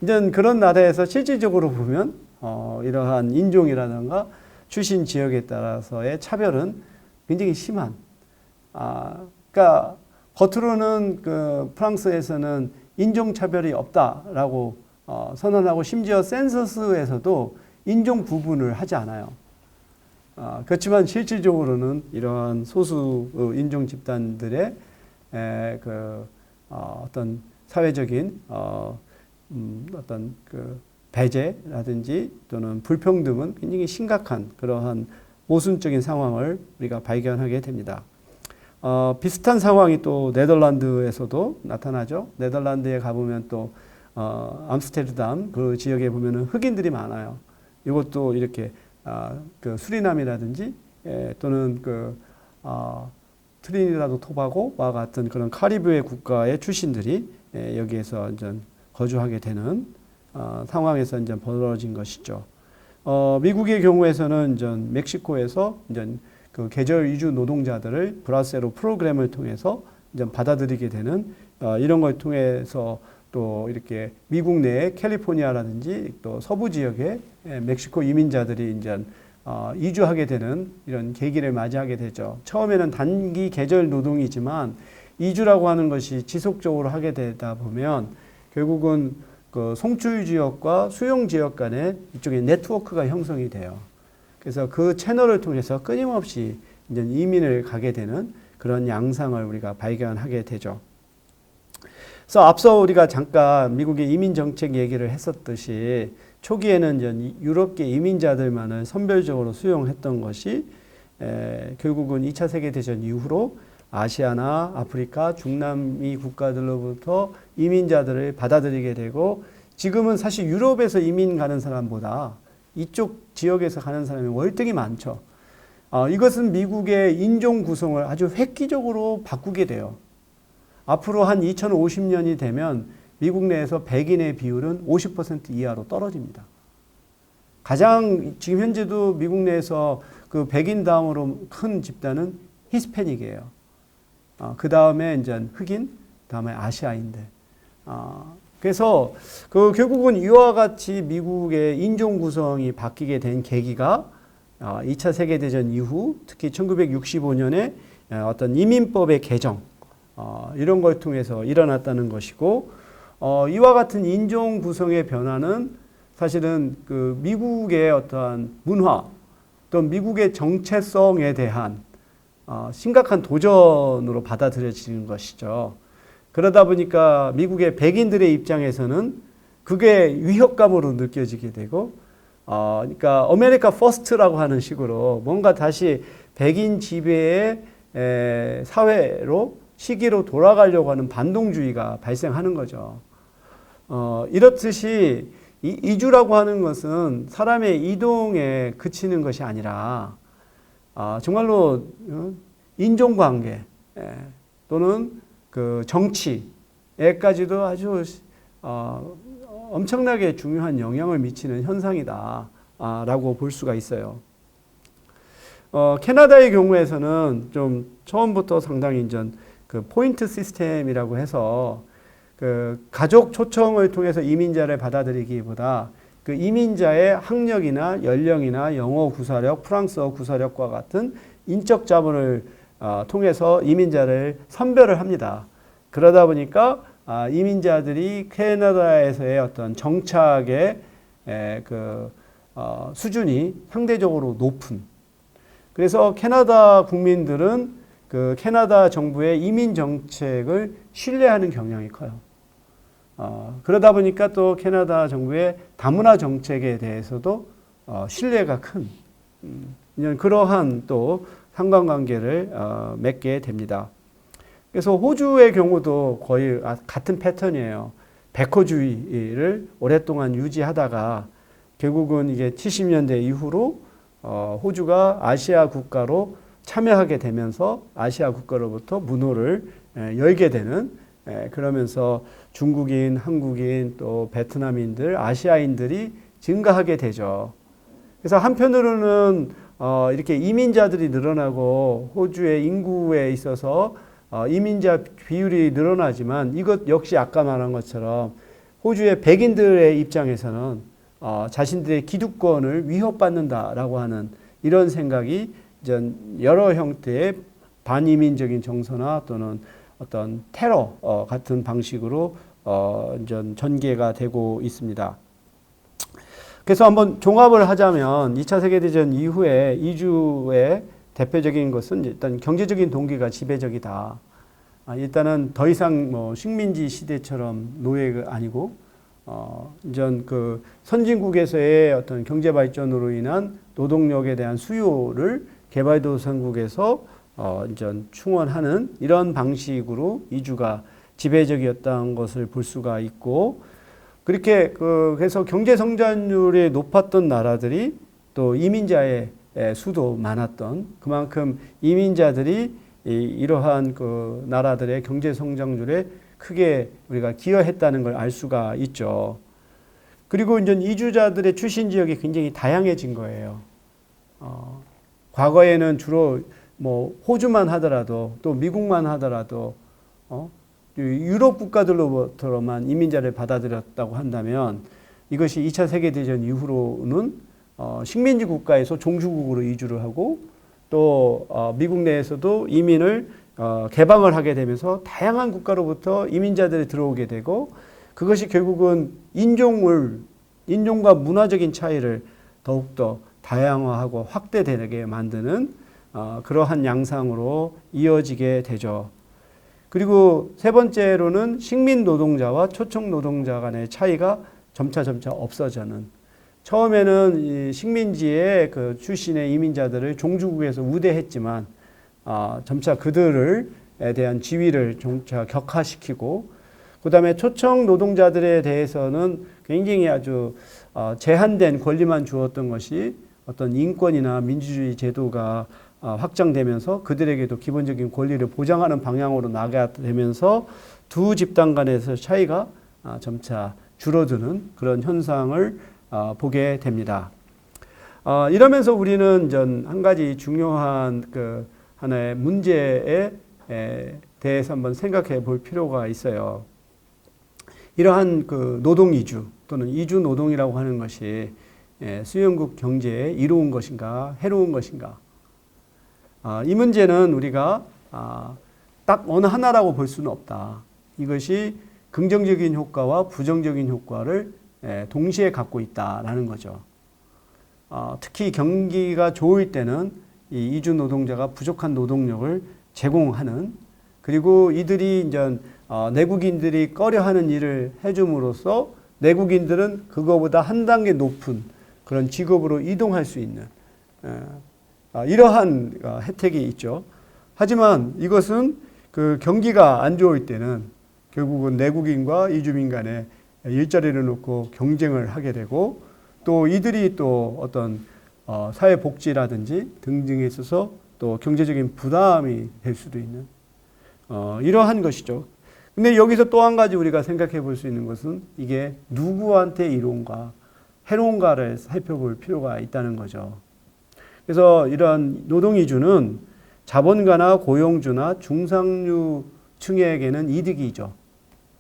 이제 그런 나라에서 실질적으로 보면 이러한 인종이라든가 출신 지역에 따라서의 차별은 굉장히 심한, 그러니까 겉으로는 그 프랑스에서는 인종차별이 없다라고 선언하고, 심지어 센서스에서도 인종 구분을 하지 않아요. 그렇지만 실질적으로는 이러한 소수 인종 집단들의 어떤 사회적인 어떤 그 배제라든지 또는 불평등은 굉장히 심각한 그러한 모순적인 상황을 우리가 발견하게 됩니다. 비슷한 상황이 또 네덜란드에서도 나타나죠. 네덜란드에 가보면 또 암스테르담 그 지역에 보면은 흑인들이 많아요. 이것도 이렇게 그 수리남이라든지 또는 트리니다드 토바고와 같은 그런 카리브해 국가의 출신들이 여기에서 이제 거주하게 되는 상황에서 이제 벌어진 것이죠. 미국의 경우에서는 이제 멕시코에서 이제 그 계절 이주 노동자들을 브라세로 프로그램을 통해서 이제 받아들이게 되는 이런 걸 통해서 또 이렇게 미국 내에 캘리포니아라든지 또 서부 지역에 멕시코 이민자들이 이제 이주하게 되는 이런 계기를 맞이하게 되죠. 처음에는 단기 계절 노동이지만 이주라고 하는 것이 지속적으로 하게 되다 보면 결국은 그 송출 지역과 수용 지역 간에 이쪽에 네트워크가 형성이 돼요. 그래서 그 채널을 통해서 끊임없이 이제 이민을 가게 되는 그런 양상을 우리가 발견하게 되죠. 그래서 앞서 우리가 잠깐 미국의 이민 정책 얘기를 했었듯이 초기에는 이제 유럽계 이민자들만을 선별적으로 수용했던 것이 결국은 2차 세계대전 이후로 아시아나 아프리카, 중남미 국가들로부터 이민자들을 받아들이게 되고, 지금은 사실 유럽에서 이민 가는 사람보다 이쪽 지역에서 가는 사람이 월등히 많죠. 이것은 미국의 인종 구성을 아주 획기적으로 바꾸게 돼요. 앞으로 한 2050년이 되면 미국 내에서 백인의 비율은 50% 이하로 떨어집니다. 가장 지금 현재도 미국 내에서 그 백인 다음으로 큰 집단은 히스패닉이에요. 그 다음에 이제 흑인, 다음에 아시아인들. 그래서 그 결국은 이와 같이 미국의 인종 구성이 바뀌게 된 계기가 2차 세계대전 이후 특히 1965년에 어떤 이민법의 개정, 이런 걸 통해서 일어났다는 것이고, 이와 같은 인종 구성의 변화는 사실은 그 미국의 어떠한 문화 또 미국의 정체성에 대한 심각한 도전으로 받아들여지는 것이죠. 그러다 보니까 미국의 백인들의 입장에서는 그게 위협감으로 느껴지게 되고, 그러니까 아메리카 퍼스트라고 하는 식으로 뭔가 다시 백인 지배의 사회로 시기로 돌아가려고 하는 반동주의가 발생하는 거죠. 이렇듯이 이주라고 하는 것은 사람의 이동에 그치는 것이 아니라 정말로 인종관계 또는 그 정치 애까지도 아주 엄청나게 중요한 영향을 미치는 현상이다 라고 볼 수가 있어요. 캐나다의 경우에서는 좀 처음부터 상당히 이제 그 포인트 시스템이라고 해서 그 가족 초청을 통해서 이민자를 받아들이기보다 그 이민자의 학력이나 연령이나 영어 구사력, 프랑스어 구사력과 같은 인적 자본을 통해서 이민자를 선별을 합니다. 그러다 보니까 이민자들이 캐나다에서의 어떤 정착의 수준이 상대적으로 높은, 그래서 캐나다 국민들은 그 캐나다 정부의 이민 정책을 신뢰하는 경향이 커요. 그러다 보니까 또 캐나다 정부의 다문화 정책에 대해서도 신뢰가 큰 그러한 또 상관관계를 맺게 됩니다. 그래서 호주의 경우도 거의 같은 패턴이에요. 백호주의를 오랫동안 유지하다가 결국은 이게 70년대 이후로 호주가 아시아 국가로 참여하게 되면서 아시아 국가로부터 문호를 열게 되는, 그러면서 중국인, 한국인, 또 베트남인들, 아시아인들이 증가하게 되죠. 그래서 한편으로는 이렇게 이민자들이 늘어나고 호주의 인구에 있어서 이민자 비율이 늘어나지만 이것 역시 아까 말한 것처럼 호주의 백인들의 입장에서는 자신들의 기득권을 위협받는다라고 하는 이런 생각이 여러 형태의 반이민적인 정서나 또는 어떤 테러 같은 방식으로 전개가 되고 있습니다. 그래서 한번 종합을 하자면 2차 세계대전 이후에 이주의 대표적인 것은 일단 경제적인 동기가 지배적이다. 일단은 더 이상 식민지 시대처럼 노예가 아니고 이전 그 선진국에서의 어떤 경제 발전으로 인한 노동력에 대한 수요를 개발도상국에서 이전 충원하는 이런 방식으로 이주가 지배적이었다는 것을 볼 수가 있고, 그렇게 그래서 경제 성장률이 높았던 나라들이 또 이민자의 수도 많았던, 그만큼 이민자들이 이러한 그 나라들의 경제 성장률에 크게 우리가 기여했다는 걸 알 수가 있죠. 그리고 이제 이주자들의 출신 지역이 굉장히 다양해진 거예요. 과거에는 주로 호주만 하더라도 또 미국만 하더라도 유럽 국가들로부터만 이민자를 받아들였다고 한다면 이것이 2차 세계대전 이후로는 식민지 국가에서 종주국으로 이주를 하고 또 미국 내에서도 이민을 개방을 하게 되면서 다양한 국가로부터 이민자들이 들어오게 되고, 그것이 결국은 인종과 문화적인 차이를 더욱더 다양화하고 확대되게 만드는 그러한 양상으로 이어지게 되죠. 그리고 세 번째로는 식민 노동자와 초청 노동자 간의 차이가 점차 없어지는, 처음에는 이 식민지의 그 출신의 이민자들을 종주국에서 우대했지만 점차 그들에 대한 지위를 점차 격화시키고, 그 다음에 초청 노동자들에 대해서는 굉장히 아주 제한된 권리만 주었던 것이 어떤 인권이나 민주주의 제도가 확장되면서 그들에게도 기본적인 권리를 보장하는 방향으로 나가되면서 두 집단 간에서 차이가 점차 줄어드는 그런 현상을 보게 됩니다. 이러면서 우리는 한 가지 중요한 그 하나의 문제에 대해서 한번 생각해 볼 필요가 있어요. 이러한 그 노동 이주 또는 이주 노동이라고 하는 것이 수용국 경제에 이로운 것인가 해로운 것인가, 이 문제는 우리가 딱 어느 하나라고 볼 수는 없다. 이것이 긍정적인 효과와 부정적인 효과를 동시에 갖고 있다라는 거죠. 특히 경기가 좋을 때는 이 이주 노동자가 부족한 노동력을 제공하는, 그리고 이들이 이제 내국인들이 꺼려하는 일을 해줌으로써 내국인들은 그거보다 한 단계 높은 그런 직업으로 이동할 수 있는 이러한 혜택이 있죠. 하지만 이것은 그 경기가 안 좋을 때는 결국은 내국인과 이주민 간에 일자리를 놓고 경쟁을 하게 되고, 또 이들이 또 어떤 사회복지라든지 등등에 있어서 또 경제적인 부담이 될 수도 있는 이러한 것이죠. 근데 여기서 또 한 가지 우리가 생각해 볼 수 있는 것은 이게 누구한테 이로운가, 해로운가를 살펴볼 필요가 있다는 거죠. 그래서 이러한 노동이주는 자본가나 고용주나 중상류층에게는 이득이죠.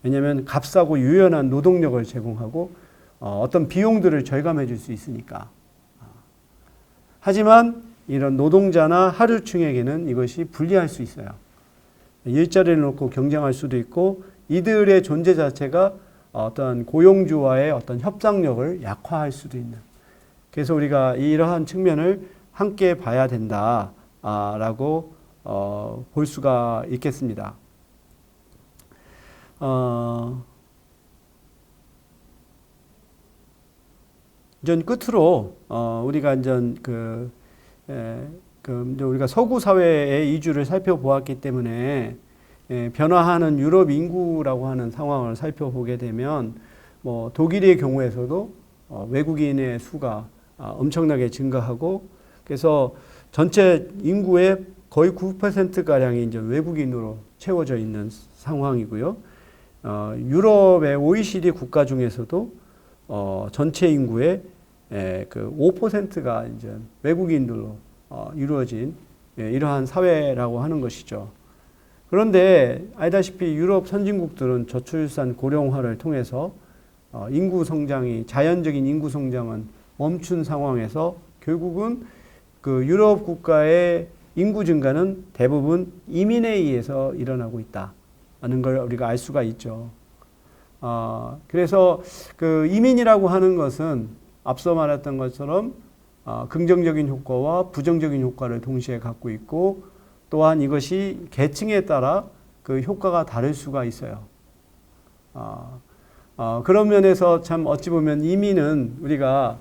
왜냐하면 값싸고 유연한 노동력을 제공하고 어떤 비용들을 절감해 줄 수 있으니까. 하지만 이런 노동자나 하류층에게는 이것이 불리할 수 있어요. 일자리를 놓고 경쟁할 수도 있고 이들의 존재 자체가 어떤 고용주와의 어떤 협상력을 약화할 수도 있는. 그래서 우리가 이러한 측면을 함께 봐야 된다라고 볼 수가 있겠습니다. 이제 끝으로 우리가 이제 우리가 서구 사회의 이주를 살펴보았기 때문에 변화하는 유럽 인구라고 하는 상황을 살펴보게 되면 뭐 독일의 경우에서도 외국인의 수가 엄청나게 증가하고 그래서 전체 인구의 거의 9%가량이 이제 외국인으로 채워져 있는 상황이고요. 유럽의 OECD 국가 중에서도 전체 인구의 그 5%가 이제 외국인들로 이루어진 이러한 사회라고 하는 것이죠. 그런데 알다시피 유럽 선진국들은 저출산 고령화를 통해서 인구 성장이 자연적인 인구 성장은 멈춘 상황에서 결국은 그 유럽 국가의 인구 증가는 대부분 이민에 의해서 일어나고 있다는 걸 우리가 알 수가 있죠. 그래서 그 이민이라고 하는 것은 앞서 말했던 것처럼 긍정적인 효과와 부정적인 효과를 동시에 갖고 있고 또한 이것이 계층에 따라 그 효과가 다를 수가 있어요. 그런 면에서 참 어찌 보면 이민은 우리가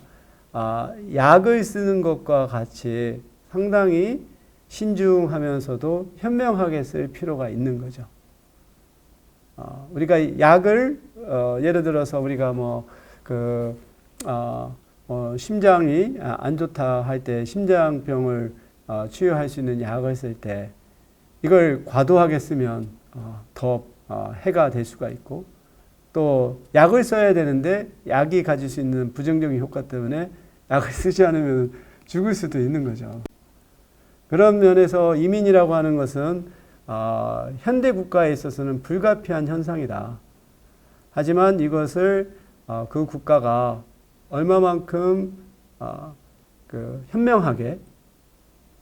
약을 쓰는 것과 같이 상당히 신중하면서도 현명하게 쓸 필요가 있는 거죠. 우리가 약을 예를 들어서 우리가 심장이 안 좋다 할 때 심장병을 치유할 수 있는 약을 쓸 때 이걸 과도하게 쓰면 더 해가 될 수가 있고 또 약을 써야 되는데 약이 가질 수 있는 부정적인 효과 때문에 약을 쓰지 않으면 죽을 수도 있는 거죠. 그런 면에서 이민이라고 하는 것은 현대 국가에 있어서는 불가피한 현상이다. 하지만 이것을 그 국가가 얼마만큼 현명하게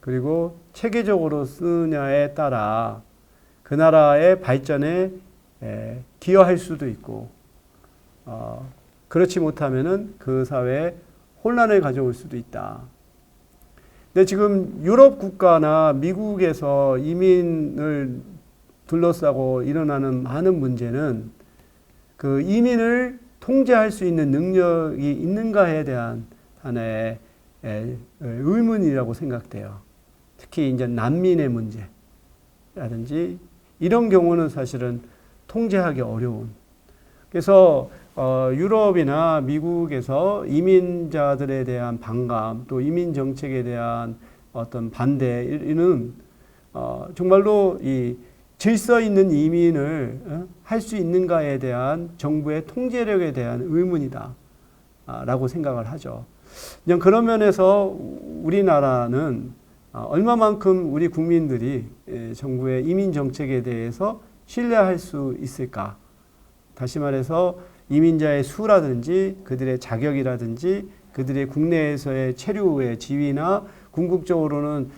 그리고 체계적으로 쓰느냐에 따라 그 나라의 발전에 기여할 수도 있고 그렇지 못하면은 그 사회에 혼란을 가져올 수도 있다. 근데 지금 유럽 국가나 미국에서 이민을 둘러싸고 일어나는 많은 문제는 그 이민을 통제할 수 있는 능력이 있는가에 대한 하나의 의문이라고 생각돼요. 특히 이제 난민의 문제라든지 이런 경우는 사실은 통제하기 어려운. 그래서 유럽이나 미국에서 이민자들에 대한 반감 또 이민 정책에 대한 어떤 반대는 정말로 이 질서 있는 이민을 할 수 있는가에 대한 정부의 통제력에 대한 의문이다 라고 생각을 하죠. 그냥 그런 면에서 우리나라는 얼마만큼 우리 국민들이 정부의 이민 정책에 대해서 신뢰할 수 있을까? 다시 말해서 이민자의 수라든지 그들의 자격이라든지 그들의 국내에서의 체류의 지위나 궁극적으로는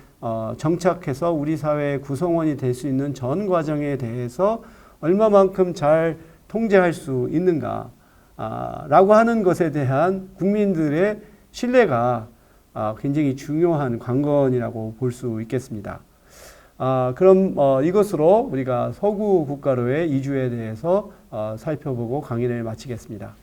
정착해서 우리 사회의 구성원이 될 수 있는 전 과정에 대해서 얼마만큼 잘 통제할 수 있는가 라고 하는 것에 대한 국민들의 신뢰가 굉장히 중요한 관건이라고 볼 수 있겠습니다. 그럼 이것으로 우리가 서구 국가로의 이주에 대해서 살펴보고 강의를 마치겠습니다.